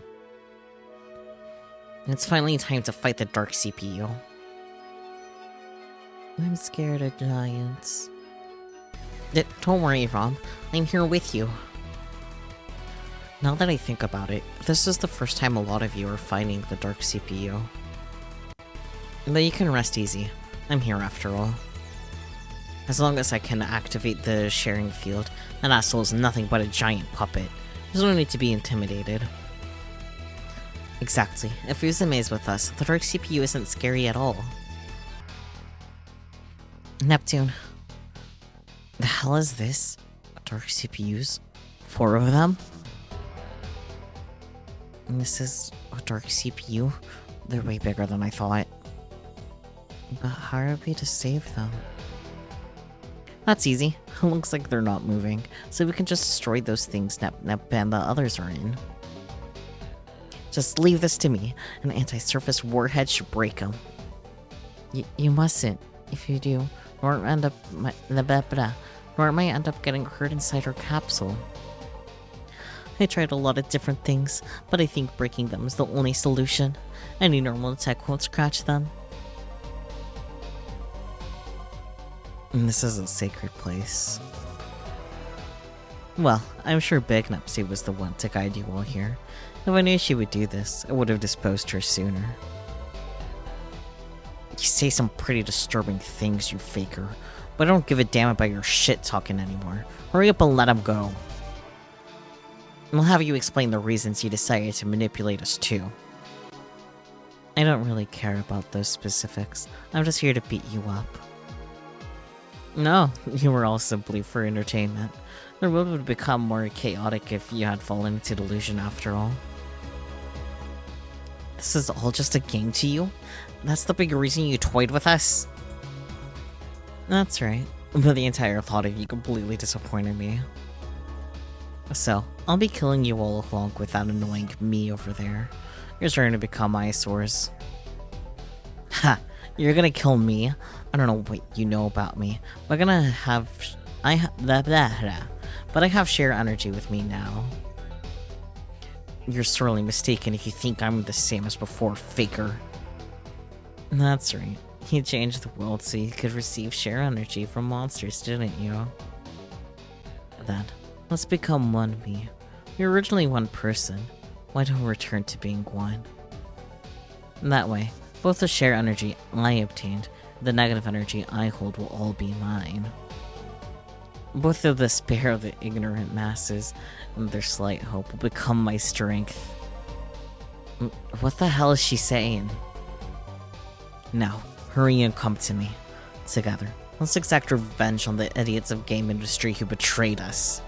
It's finally time to fight the dark CPU. I'm scared of giants. Don't worry, Rom. I'm here with you. Now that I think about it, this is the first time a lot of you are fighting the dark CPU. But you can rest easy. I'm here after all. As long as I can activate the sharing field, that asshole is nothing but a giant puppet. There's no need to be intimidated. Exactly. If Uzume is with us, the dark CPU isn't scary at all. Neptune. The hell is this? Dark CPUs? 4 of them? And this is a dark CPU? They're way bigger than I thought. But how are we to save them? That's easy. Looks like they're not moving, so we can just destroy those things Nep and the others are in. Just leave this to me. An anti-surface warhead should break them. You mustn't. If you do, Nort might end up getting hurt inside her capsule. I tried a lot of different things, but I think breaking them is the only solution. Any normal attack won't scratch them. And this is a sacred place. Well, I'm sure Big Nupsy was the one to guide you all here. If I knew she would do this, I would have disposed her sooner. You say some pretty disturbing things, you faker, but I don't give a damn about your shit talking anymore. Hurry up and let him go. I'll have you explain the reasons you decided to manipulate us too. I don't really care about those specifics. I'm just here to beat you up. No, you were all simply for entertainment. The world would become more chaotic if you had fallen into delusion after all. This is all just a game to you? That's the big reason you toyed with us? That's right, but the entire thought of you completely disappointed me. So, I'll be killing you all along with that annoying me over there. You're starting to become eyesores. Ha! You're gonna kill me? I don't know what you know about me. We're gonna have... But I have sheer energy with me now. You're sorely mistaken if you think I'm the same as before, faker. That's right. You changed the world so you could receive sheer energy from monsters, didn't you? Then, let's become one me. We were originally one person. Why don't we return to being one? That way, both the sheer energy I obtained and the negative energy I hold will all be mine. Both of the despair of the ignorant masses and their slight hope will become my strength. What the hell is she saying? Now, hurry and come to me. Together, let's exact revenge on the idiots of game industry who betrayed us.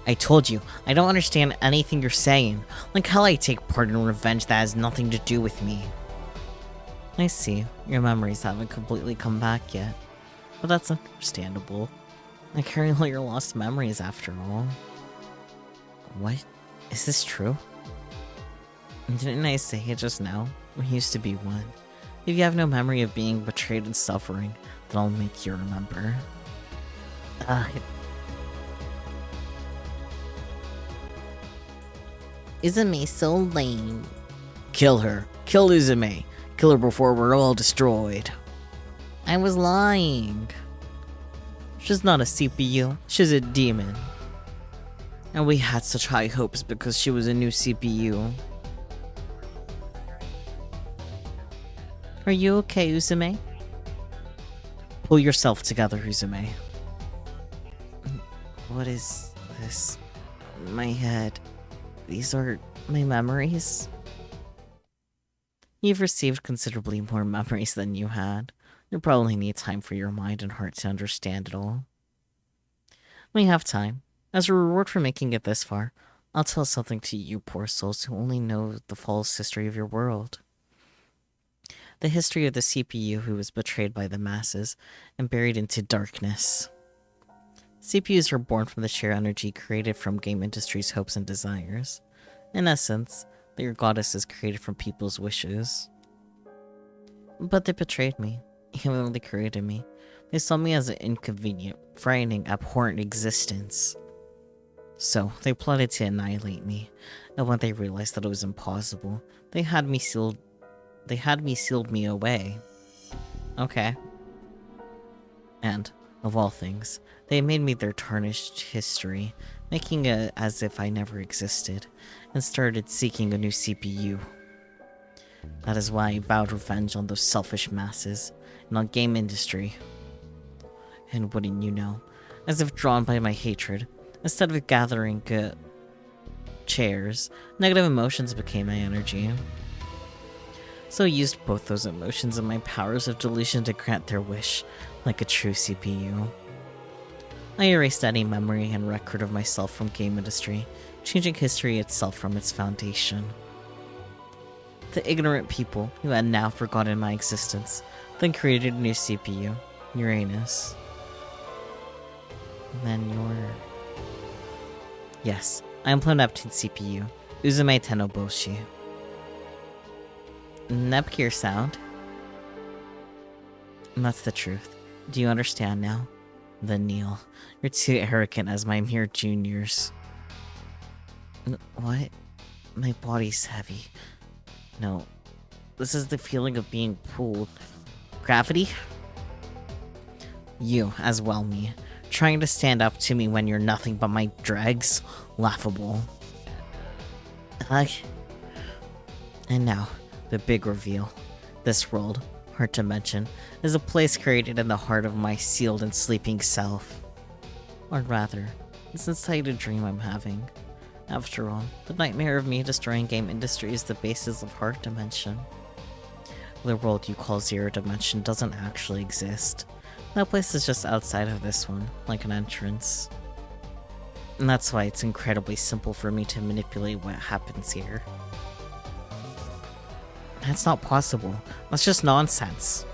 I told you, I don't understand anything you're saying. Like how I take part in revenge that has nothing to do with me. I see, your memories haven't completely come back yet. But that's understandable. I carry all your lost memories after all. What? Is this true? Didn't I say it just now? We used to be one. If you have no memory of being betrayed and suffering, then I'll make you remember. Izume's so lame. Kill her. Kill Izume. Kill her before we're all destroyed. I was lying. She's not a CPU. She's a demon. And we had such high hopes because she was a new CPU. Are you okay, Izume? Pull yourself together, Izume. What is this? My head. These are my memories? You've received considerably more memories than you had. You probably need time for your mind and heart to understand it all. We have time. As a reward for making it this far, I'll tell something to you poor souls who only know the false history of your world. The history of the CPU who was betrayed by the masses and buried into darkness. CPUs are born from the sheer energy created from game industry's hopes and desires. In essence, their goddess is created from people's wishes. But they betrayed me, even though they created me. They saw me as an inconvenient, frightening, abhorrent existence. So, they plotted to annihilate me, and when they realized that it was impossible, they had me sealed me away. Okay. And, of all things, they made me their tarnished history, making it as if I never existed, and started seeking a new CPU. That is why I vowed revenge on those selfish masses, and on game industry. And wouldn't you know, as if drawn by my hatred, instead of gathering chairs, negative emotions became my energy. So I used both those emotions and my powers of delusion to grant their wish, like a true CPU. I erased any memory and record of myself from game industry, changing history itself from its foundation. The ignorant people who had now forgotten my existence, then created a new CPU, Uranus. And then Yes, I am Neptune's CPU, Uzume Tenoboshi. Nepgear sound? And that's the truth. Do you understand now? Then Neil, you're too arrogant as my mere juniors. What? My body's heavy. No, this is the feeling of being pulled. Gravity? You, as well me. Trying to stand up to me when you're nothing but my dregs? Laughable. Ugh. And now, the big reveal. This world, our dimension, is a place created in the heart of my sealed and sleeping self. Or rather, it's inside a dream I'm having. After all, the nightmare of me destroying game industry is the basis of our dimension. The world you call Zero Dimension doesn't actually exist. That place is just outside of this one, like an entrance. And that's why it's incredibly simple for me to manipulate what happens here. That's not possible. That's just nonsense.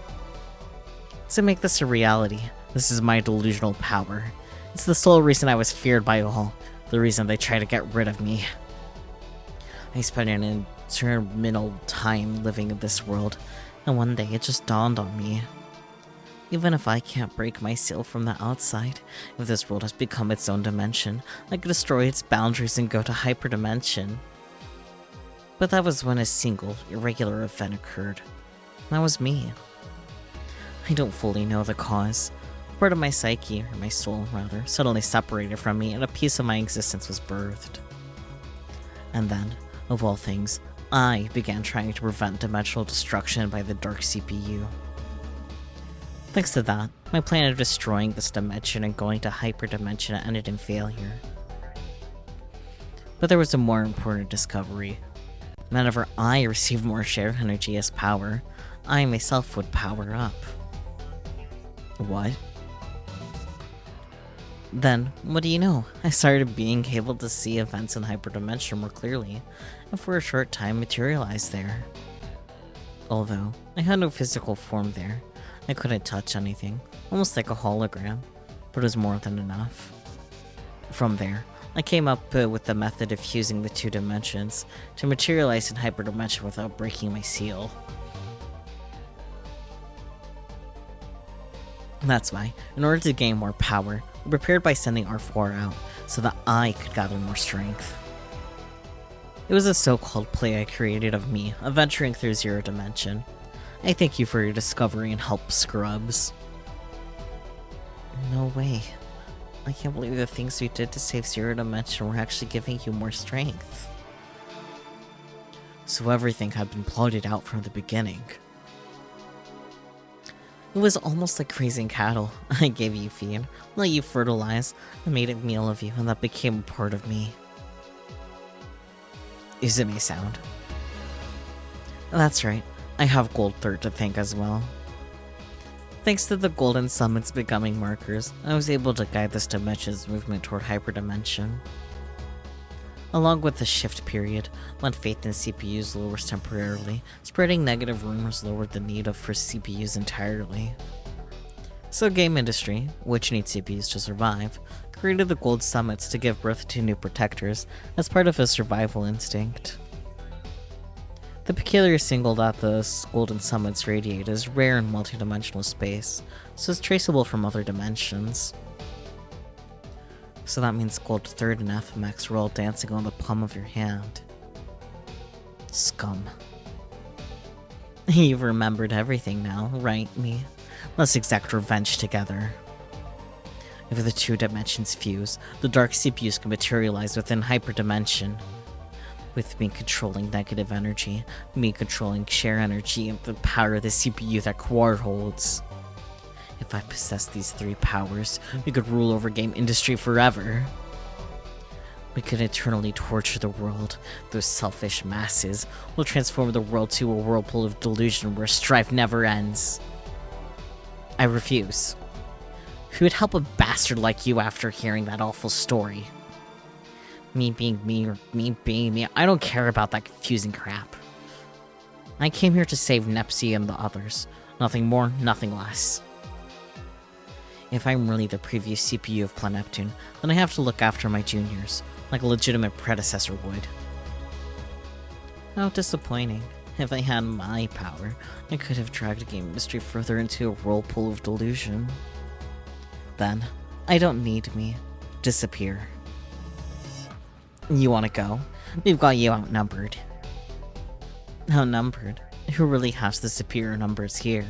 To make this a reality, this is my delusional power. It's the sole reason I was feared by all, the reason they try to get rid of me. I spent an interminable time living in this world, and one day it just dawned on me. Even if I can't break my seal from the outside, if this world has become its own dimension, I could destroy its boundaries and go to hyperdimension. But that was when a single, irregular event occurred. That was me. I don't fully know the cause. Part of my psyche, or my soul rather, suddenly separated from me and a piece of my existence was birthed. And then, of all things, I began trying to prevent dimensional destruction by the dark CPU. Thanks to that, my plan of destroying this dimension and going to hyperdimension ended in failure. But there was a more important discovery. Whenever I received more shared energy as power, I myself would power up. What? Then, what do you know? I started being able to see events in hyperdimension more clearly, and for a short time materialized there. Although, I had no physical form there, I couldn't touch anything, almost like a hologram, but it was more than enough. From there, I came up with the method of fusing the two dimensions to materialize in hyperdimension without breaking my seal. That's why, in order to gain more power, I prepared by sending our VIIR out, so that I could gather more strength. It was a so-called play I created of me, adventuring through Zero Dimension. I thank you for your discovery and help, Scrubs. No way. I can't believe the things we did to save Zero Dimension were actually giving you more strength. So everything had been plotted out from the beginning. It was almost like raising cattle. I gave you feed, let you fertilize, and made a meal of you, and that became a part of me. Is it may sound? That's right, I have Gold Third to thank as well. Thanks to the Golden Summits becoming markers, I was able to guide this dimension's movement toward hyperdimension. Along with the shift period, when faith in CPUs lowers temporarily, spreading negative rumors lowered the need for CPUs entirely. So game industry, which needs CPUs to survive, created the Gold Summits to give birth to new protectors as part of a survival instinct. The peculiar signal that the Golden Summits radiate is rare in multidimensional space, so it's traceable from other dimensions. So that means Gold Third and FMX were all dancing on the palm of your hand. Scum. You've remembered everything now, right, me? Let's exact revenge together. If the two dimensions fuse, the dark CPUs can materialize within hyperdimension. With me controlling negative energy, me controlling share energy, and the power of the CPU that VIIR holds. If I possess these three powers, we could rule over game industry forever. We could eternally torture the world. Those selfish masses will transform the world to a whirlpool of delusion where strife never ends. I refuse. Who would help a bastard like you after hearing that awful story? Me being me or me being me, I don't care about that confusing crap. I came here to save Nepsi and the others. Nothing more, nothing less. If I'm really the previous CPU of Planet Neptune, then I have to look after my juniors, like a legitimate predecessor would. How disappointing. If I had my power, I could have dragged the game industry further into a whirlpool of delusion. Then, I don't need me. Disappear. You wanna go? We've got you outnumbered. Outnumbered? Who really has the superior numbers here?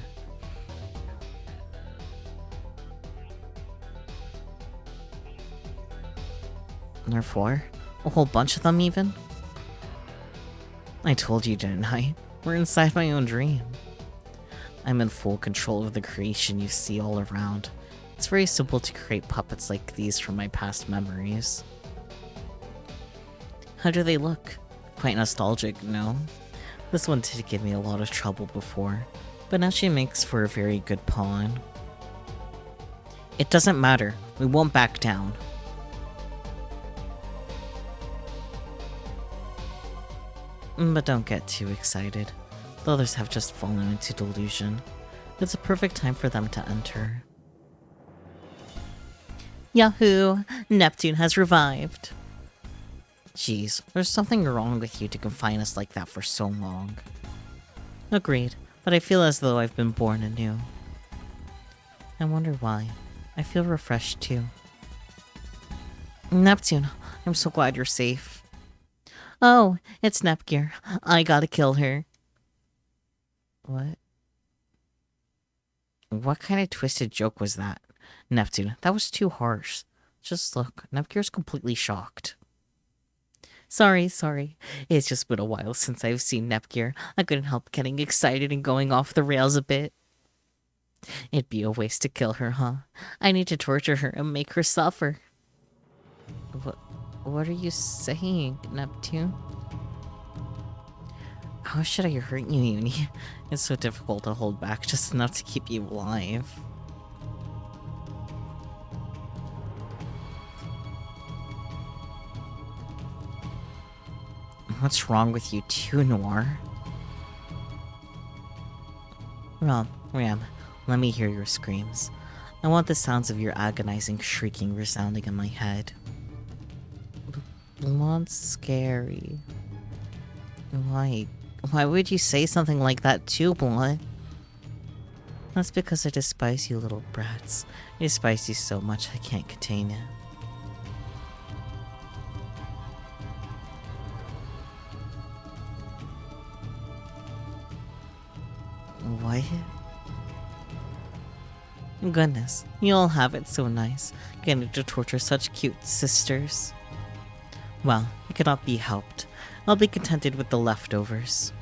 There are 4? A whole bunch of them, even? I told you, didn't I? We're inside my own dream. I'm in full control of the creation you see all around. It's very simple to create puppets like these from my past memories. How do they look? Quite nostalgic, no? This one did give me a lot of trouble before, but now she makes for a very good pawn. It doesn't matter. We won't back down. But don't get too excited. The others have just fallen into delusion. It's a perfect time for them to enter. Yahoo! Neptune has revived! Jeez, there's something wrong with you to confine us like that for so long. Agreed, but I feel as though I've been born anew. I wonder why. I feel refreshed too. Neptune, I'm so glad you're safe. Oh, it's VIIR. I gotta kill her. What? What kind of twisted joke was that? Neptune, that was too harsh. Just look, VIIR's completely shocked. Sorry. It's just been a while since I've seen VIIR. I couldn't help getting excited and going off the rails a bit. It'd be a waste to kill her, huh? I need to torture her and make her suffer. What are you saying, Neptune? How should I hurt you, Uni? It's so difficult to hold back just enough to keep you alive. What's wrong with you too, Noir? Ram, let me hear your screams. I want the sounds of your agonizing shrieking resounding in my head. Blood's scary. Why would you say something like that too, Blood? That's because I despise you little brats. I despise you so much I can't contain it. What? Goodness, you all have it so nice, getting to torture such cute sisters. Well, it cannot be helped. I'll be contented with the leftovers.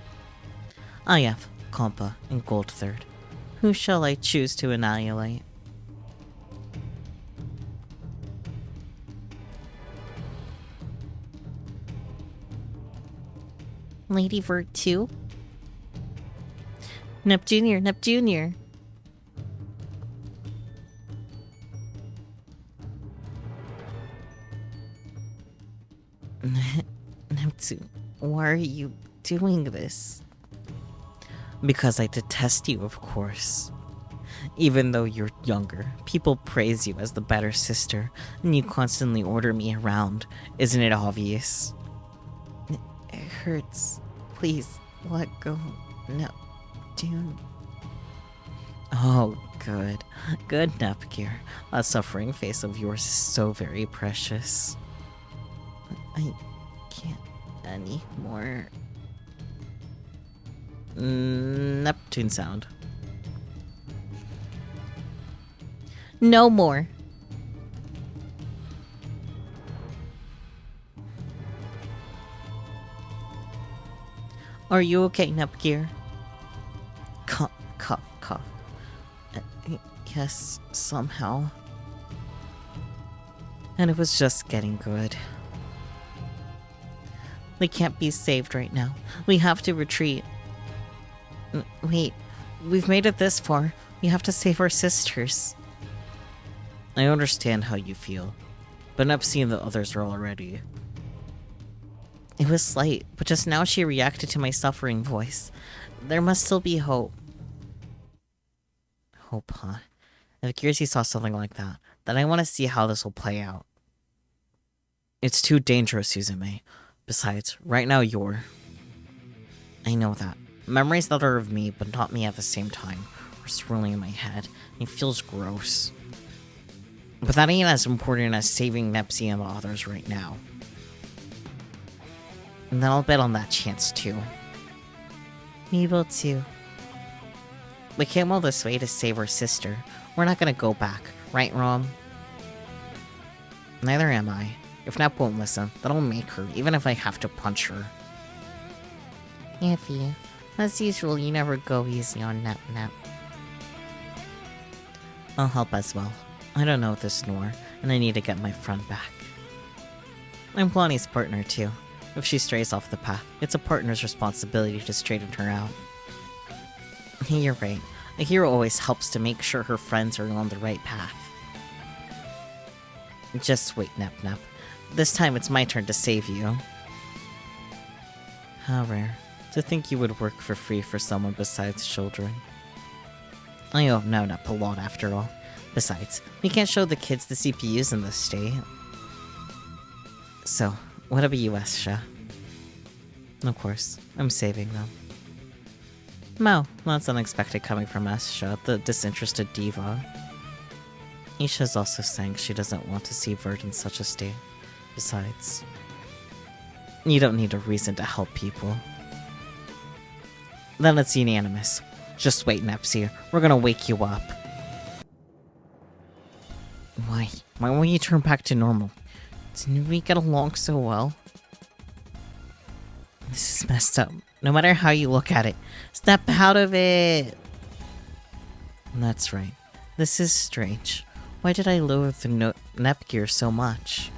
IF, Compa, and Gold Third. Who shall I choose to annihilate? Lady Vert 2? Neptunia. Neptune, why are you doing this? Because I detest you, of course. Even though you're younger, people praise you as the better sister, and you constantly order me around. Isn't it obvious? It hurts. Please, let go. Neptune. Oh, good. Good, VIIR. That suffering face of yours is so very precious. I can't anymore. Neptune sound. No more. Are you okay, VIIR? Cough. Yes, somehow. And it was just getting good. We can't be saved right now. We have to retreat. Wait, we've made it this far. We have to save our sisters. I understand how you feel, but I've seen the others are already. It was slight, but just now she reacted to my suffering voice. There must still be hope. Hope, huh? If Gearsy saw something like that, then I want to see how this will play out. It's too dangerous, Suzume. Besides, right now you're... I know that. Memories that are of me, but not me at the same time, are swirling in my head. It feels gross. But that ain't as important as saving Nepsy and the others right now. And then I'll bet on that chance too. Me will too. We came all this way to save our sister. We're not gonna go back, right, Rom? Neither am I. If Nep won't listen, then I'll make her, even if I have to punch her. Iffy. As usual, you never go easy on Nep. I'll help as well. I don't know this Snore, and I need to get my friend back. I'm Blondie's partner too. If she strays off the path, it's a partner's responsibility to straighten her out. You're right. A hero always helps to make sure her friends are on the right path. Just wait, Nep. This time it's my turn to save you. How rare. To think you would work for free for someone besides children. I owe Nep a lot after all. Besides, we can't show the kids the CPUs in this state. So, what about you, Esha? Of course, I'm saving them. Mo, that's unexpected coming from Esha, the disinterested diva. Isha's also saying she doesn't want to see Vert in such a state. Besides, you don't need a reason to help people. Then it's unanimous. Just wait, Nepsy. We're gonna wake you up. Why won't you turn back to normal? Didn't we get along so well? This is messed up. No matter how you look at it. Snap out of it! That's right. This is strange. Why did I loathe Nepgear so much?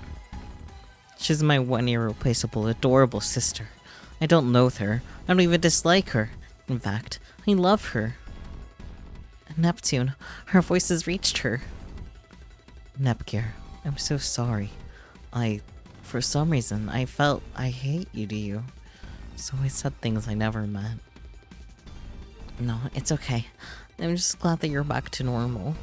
She's my one irreplaceable, adorable sister. I don't loathe her. I don't even dislike her. In fact, I love her. Neptune, her voice has reached her. Nepgear, I'm so sorry. For some reason, I felt I hate you to you. So I said things I never meant. No, it's okay. I'm just glad that you're back to normal.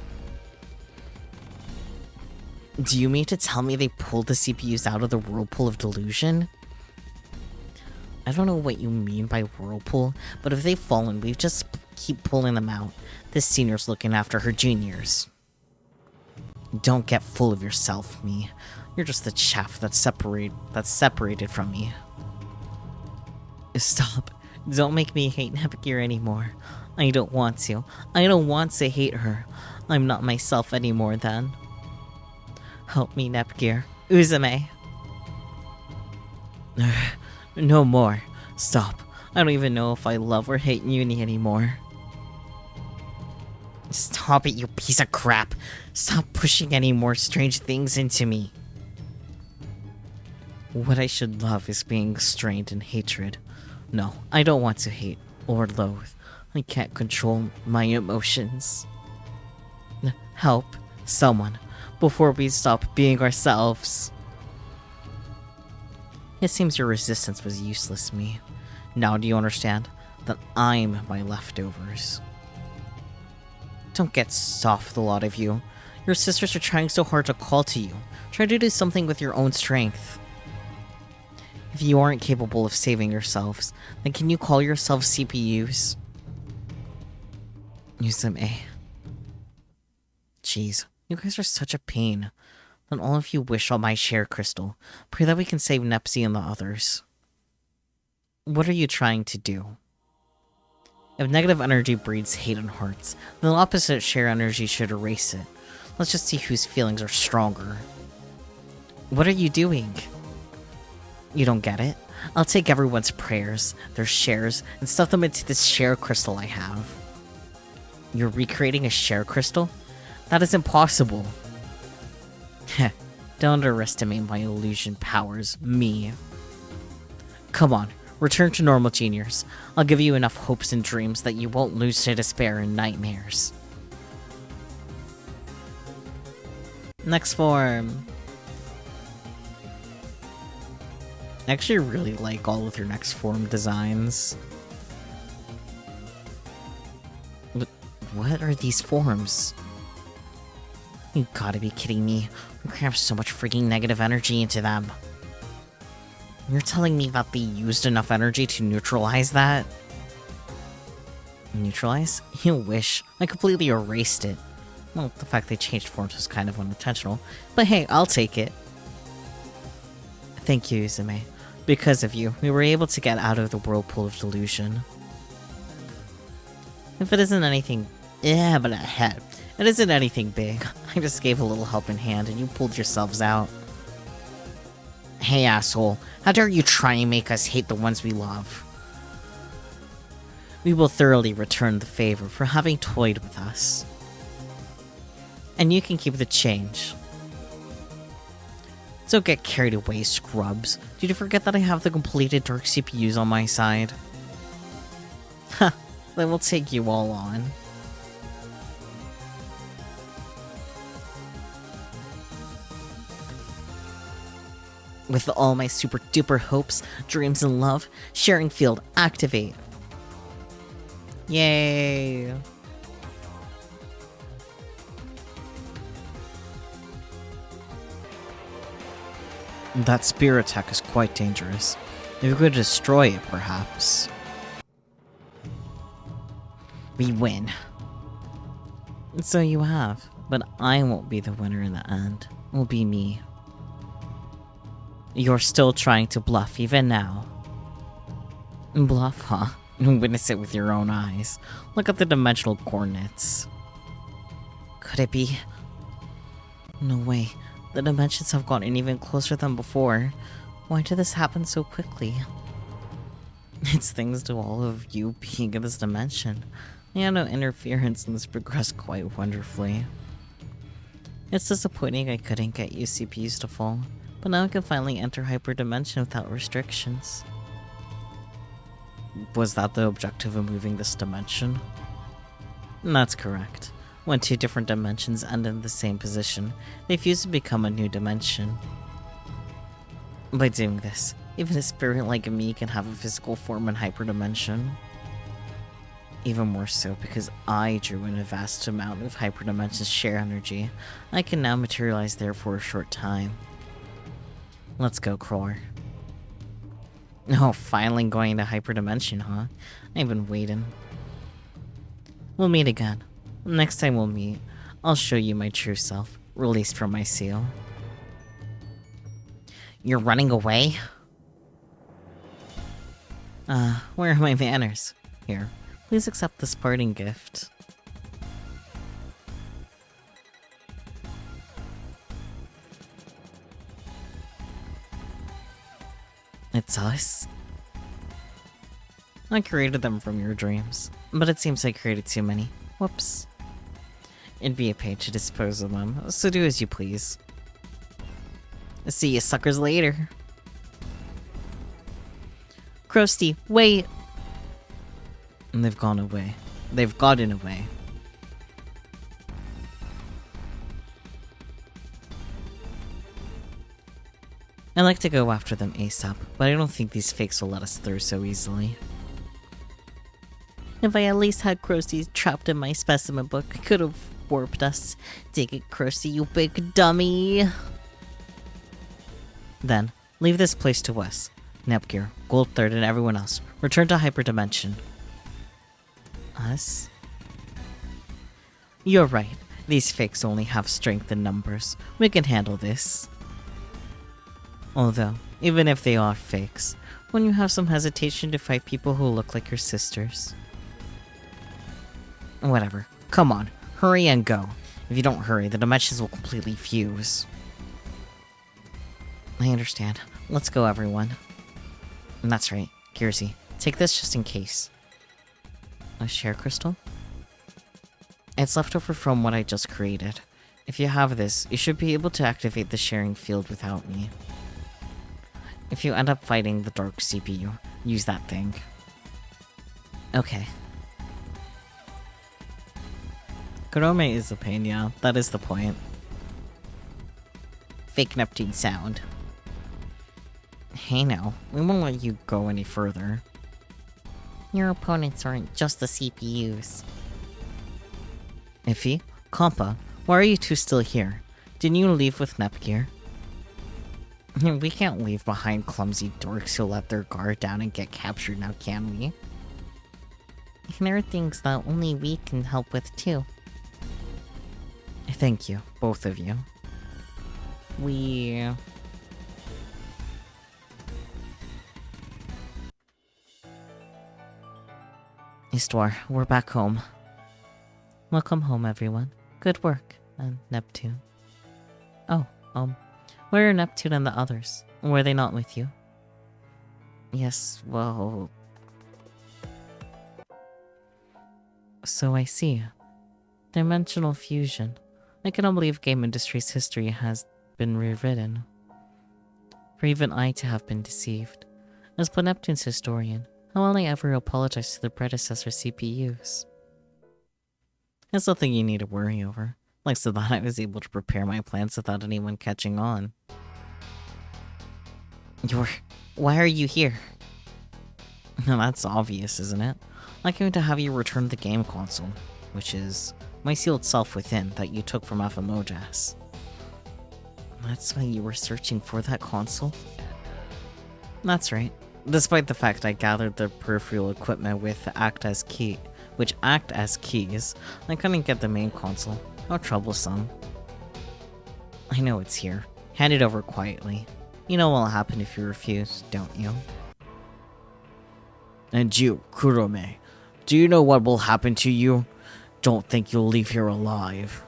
Do you mean to tell me they pulled the CPUs out of the whirlpool of delusion? I don't know what you mean by whirlpool, but if they've fallen, we just keep pulling them out. This senior's looking after her juniors. Don't get full of yourself, me. You're just the chaff that's separated from me. Stop. Don't make me hate Nepgear anymore. I don't want to. I don't want to hate her. I'm not myself anymore then. Help me, Nepgear. Uzume. No more. Stop. I don't even know if I love or hate Uni anymore. Stop it, you piece of crap. Stop pushing any more strange things into me. What I should love is being strained in hatred. No, I don't want to hate or loathe. I can't control my emotions. Help someone before we stop being ourselves. It seems your resistance was useless, me. Now do you understand that I'm my leftovers? Don't get soft, the lot of you. Your sisters are trying so hard to call to you. Try to do something with your own strength. If you aren't capable of saving yourselves, then can you call yourselves CPUs? Uzume. Jeez, you guys are such a pain. Then all of you wish on my share crystal. Pray that we can save Nepsy and the others. What are you trying to do? If negative energy breeds hate in hearts, then the opposite share energy should erase it. Let's just see whose feelings are stronger. What are you doing? You don't get it? I'll take everyone's prayers, their shares, and stuff them into this share crystal I have. You're recreating a share crystal? That is impossible. Heh, don't underestimate my illusion powers, me. Come on, return to normal, juniors. I'll give you enough hopes and dreams that you won't lose to despair and nightmares. Next form. I actually really like all of your next form designs. What are these forms? You gotta be kidding me. We crammed so much freaking negative energy into them. You're telling me that they used enough energy to neutralize that? Neutralize? You wish. I completely erased it. Well, the fact they changed forms was kind of unintentional, but hey, I'll take it. Thank you, Uzume. Because of you, we were able to get out of the whirlpool of delusion. If it isn't anything... Yeah, but ahead. It isn't anything big. I just gave a little helping hand and you pulled yourselves out. Hey asshole, how dare you try and make us hate the ones we love? We will thoroughly return the favor for having toyed with us. And you can keep the change. Don't get carried away, scrubs. Did you forget that I have the completed dark CPUs on my side? Ha, then we'll take you all on. With all my super duper hopes, dreams, and love, sharing field activate. Yay! That spear attack is quite dangerous. You're going to destroy it, perhaps. We win. So you have, but I won't be the winner in the end. It will be me. You're still trying to bluff even now. Bluff, huh? Witness it with your own eyes. Look at the dimensional coordinates. Could it be? No way. The dimensions have gotten even closer than before. Why did this happen so quickly? It's thanks to all of you being in this dimension. I had no interference and this progressed quite wonderfully. It's disappointing I couldn't get you CPUs to fall, but now I can finally enter hyperdimension without restrictions. Was that the objective of moving this dimension? That's correct. When two different dimensions end in the same position, they fuse to become a new dimension. By doing this, even a spirit like me can have a physical form in hyperdimension. Even more so because I drew in a vast amount of hyperdimension's share energy, I can now materialize there for a short time. Let's go, Cror. Oh, finally going to hyperdimension, huh? I've been waiting. We'll meet again. Next time we'll meet, I'll show you my true self, released from my seal. You're running away? Where are my manners? Here, please accept this parting gift. It's us? I created them from your dreams, but it seems I created too many. Whoops. It'd be a pain to dispose of them, so do as you please. See you suckers later. Krusty, wait! And they've gone away. They've gotten away. I'd like to go after them ASAP, but I don't think these fakes will let us through so easily. If I at least had Krusty trapped in my specimen book, I could have warped us. Take it, Krusty, you big dummy! Then, leave this place to us. Nepgear, Gold Third, and everyone else. Return to Hyperdimension. Us? You're right. These fakes only have strength in numbers. We can handle this. Although, even if they are fakes, wouldn't you have some hesitation to fight people who look like your sisters? Whatever. Come on. Hurry and go. If you don't hurry, the dimensions will completely fuse. I understand. Let's go, everyone. And that's right. Gearsy, take this just in case. A share crystal? It's left over from what I just created. If you have this, you should be able to activate the sharing field without me. If you end up fighting the dark CPU, use that thing. Okay. Kurome is a pain, yeah. That is the point. Fake Neptune sound. Hey now, we won't let you go any further. Your opponents aren't just the CPUs. Iffy? Kompa, why are you two still here? Didn't you leave with Nepgear? We can't leave behind clumsy dorks who let their guard down and get captured now, can we? There are things that only we can help with too. Thank you, both of you. Histoire, we're back home. Welcome home, everyone. Good work. And Neptune. Oh, where are Neptune and the others? Were they not with you? Yes, well... So I see. Dimensional fusion. I cannot believe game industry's history has been rewritten. For even I to have been deceived. As Neptune's historian, how will I ever apologize to the predecessor CPUs? It's nothing you need to worry over. Like so that I was able to prepare my plans without anyone catching on. Why are you here? Now that's obvious, isn't it? I'm going to have you return the game console, which is my sealed self within that you took from Afimojas. That's why you were searching for that console? That's right. Despite the fact I gathered the peripheral equipment which act as keys, I couldn't get the main console. How troublesome. I know it's here. Hand it over quietly. You know what'll happen if you refuse, don't you? And you, Kurome, do you know what will happen to you? Don't think you'll leave here alive.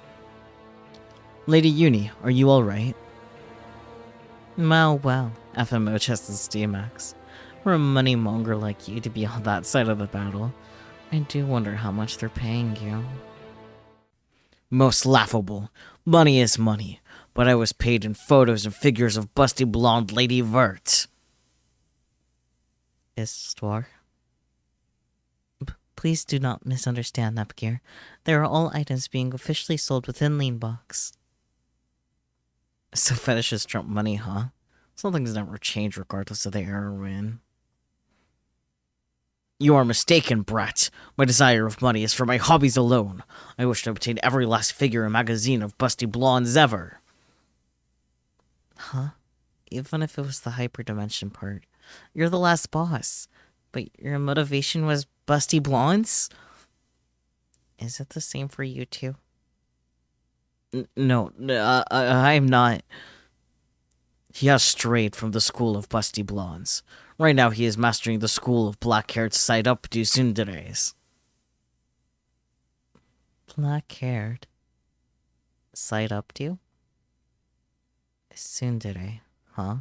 Lady Uni, are you alright? Well, FMO Chest and Steamax. For a money monger like you to be on that side of the battle, I do wonder how much they're paying you. Most laughable. Money is money, but I was paid in photos and figures of busty blonde Lady VIIR. Istwar? Please do not misunderstand, Nepgear. They are all items being officially sold within Leanbox. So fetishes trump money, huh? Some things never change regardless of the era we're in. You are mistaken, brat. My desire of money is for my hobbies alone. I wish to obtain every last figure and magazine of busty blondes ever. Huh? Even if it was the hyperdimension part. You're the last boss. But your motivation was busty blondes? Is it the same for you too? No, I'm not. He has strayed from the school of busty blondes. Right now he is mastering the school of black-haired side-up-do tsunderes. Black-haired? Side-up-do? Tsundere, huh?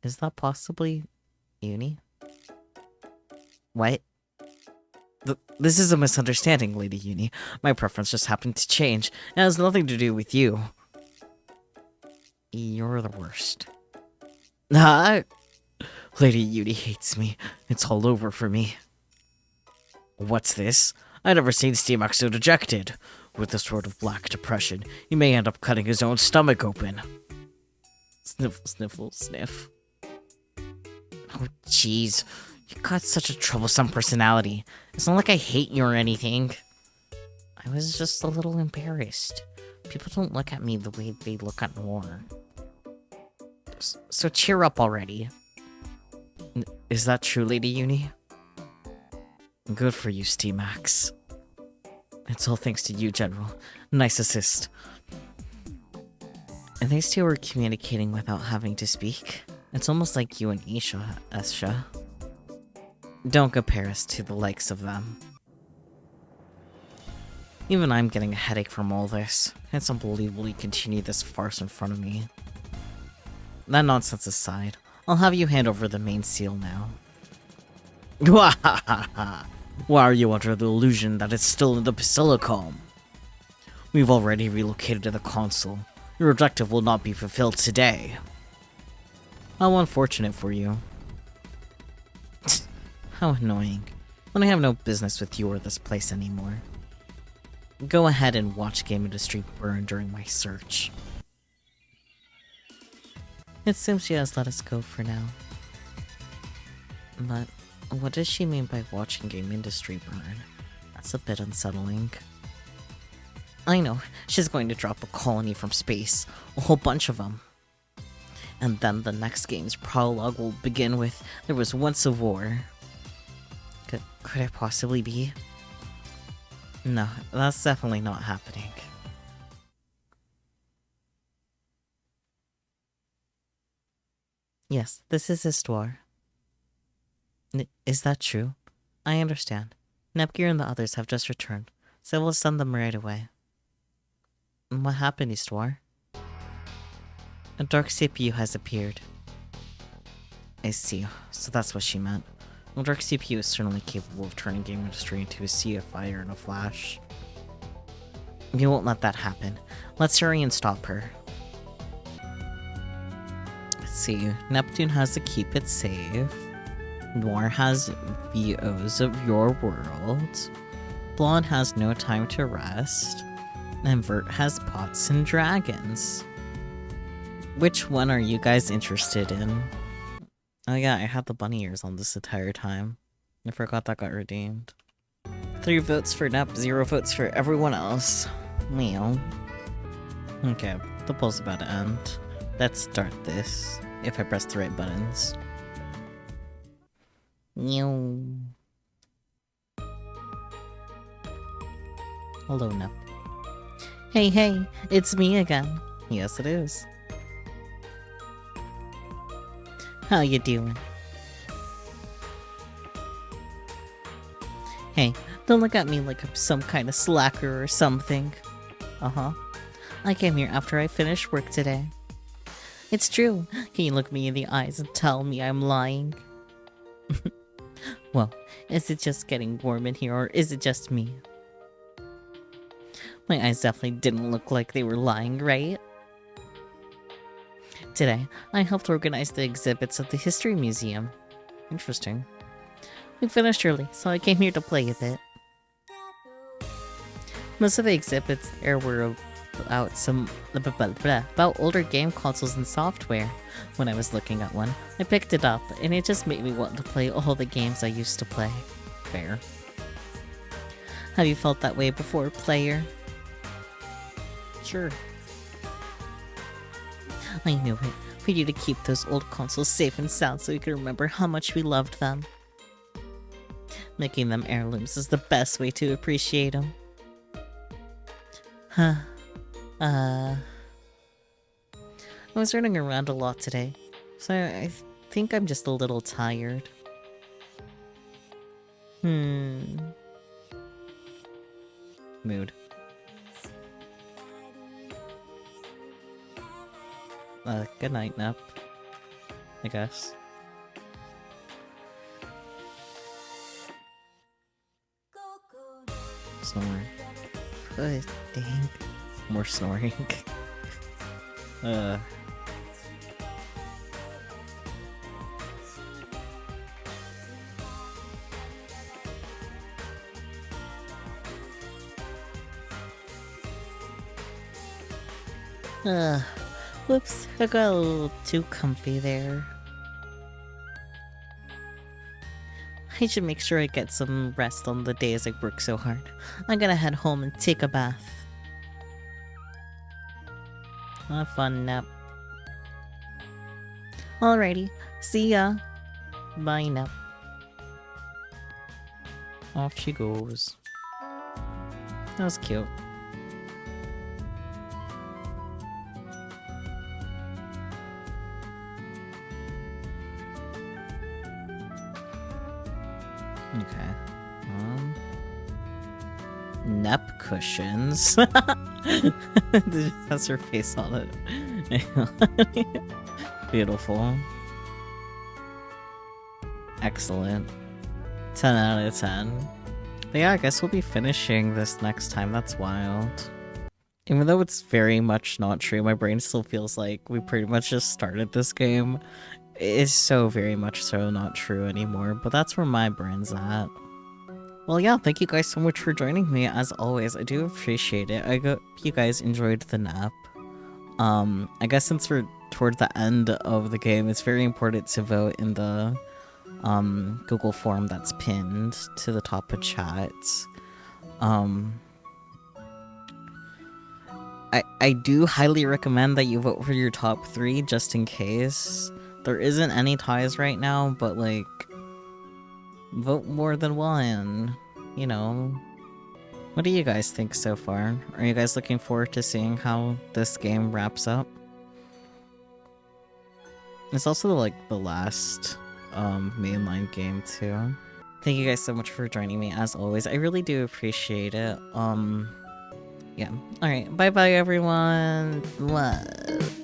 Is that possibly Uni? What? This is a misunderstanding, Lady Uni. My preference just happened to change. It has nothing to do with you. You're the worst. Lady Uni hates me. It's all over for me. What's this? I've never seen Steamax so dejected. With this sort of black depression, he may end up cutting his own stomach open. Sniffle, sniffle, sniff. Oh, jeez. You got such a troublesome personality. It's not like I hate you or anything. I was just a little embarrassed. People don't look at me the way they look at Noir. So cheer up already. Is that true, Lady Uni? Good for you, Steamax. It's all thanks to you, General. Nice assist. And these two were communicating without having to speak. It's almost like you and Esha. Don't compare us to the likes of them. Even I'm getting a headache from all this. It's unbelievable you continue this farce in front of me. That nonsense aside, I'll have you hand over the main seal now. Why are you under the illusion that it's still in the Basilicom? We've already relocated to the console. Your objective will not be fulfilled today. How unfortunate for you. How annoying. When I have no business with you or this place anymore. Go ahead and watch game industry burn during my search. It seems she has let us go for now. But what does she mean by watching game industry burn? That's a bit unsettling. I know, she's going to drop a colony from space. A whole bunch of them. And then the next game's prologue will begin with, "There was once a war." Could it possibly be? No, that's definitely not happening. Yes, this is Istwar. Is that true? I understand. Nepgear and the others have just returned, so we'll send them right away. What happened, Istwar? A dark CPU has appeared. I see. So that's what she meant. Well, Dark CPU is certainly capable of turning game industry into a sea of fire in a flash. We won't let that happen. Let's hurry and stop her. Let's see. Neptune has to keep it safe. Noir has VOs of your world. Blonde has no time to rest. And Vert has pots and dragons. Which one are you guys interested in? Oh yeah, I had the bunny ears on this entire time. I forgot that got redeemed. 3 votes for Nep, 0 votes for everyone else. Meow. Okay, the poll's about to end. Let's start this, if I press the right buttons. Meow. Hello, Nep. Hey, it's me again. Yes, it is. How you doing? Hey, don't look at me like I'm some kind of slacker or something. Uh-huh. I came here after I finished work today. It's true. Can you look me in the eyes and tell me I'm lying? Well, is it just getting warm in here or is it just me? My eyes definitely didn't look like they were lying, right? Today, I helped organize the exhibits at the History Museum. Interesting. We finished early, so I came here to play a bit. Most of the exhibits there were about older game consoles and software. When I was looking at one, I picked it up, and it just made me want to play all the games I used to play. Fair. Have you felt that way before, player? Sure. I knew it. We need to keep those old consoles safe and sound so we can remember how much we loved them. Making them heirlooms is the best way to appreciate them. I was running around a lot today, so I think I'm just a little tired. Mood. Good night, Nep. I guess. Snoring. Dang. More snoring. Whoops, I got a little too comfy there. I should make sure I get some rest on the days I work so hard. I'm gonna head home and take a bath. Have fun, Nep. Alrighty, see ya. Bye, Nep. Off she goes. That was cute. Okay. Nep cushions. It just has her face on it. Beautiful. Excellent. 10 out of 10. But yeah, I guess we'll be finishing this next time. That's wild. Even though it's very much not true, my brain still feels like we pretty much just started this game. It's so very much so not true anymore, but that's where my brain's at. Well, yeah, thank you guys so much for joining me, as always. I do appreciate it. I hope you guys enjoyed the nap. I guess since we're toward the end of the game, it's very important to vote in the Google form that's pinned to the top of chat. I do highly recommend that you vote for your top 3 just in case. There isn't any ties right now, but like, vote more than one, you know. What do you guys think so far? Are you guys looking forward to seeing how this game wraps up? It's also like the last mainline game too. Thank you guys so much for joining me as always. I really do appreciate it. Yeah. Alright, bye bye everyone. Love.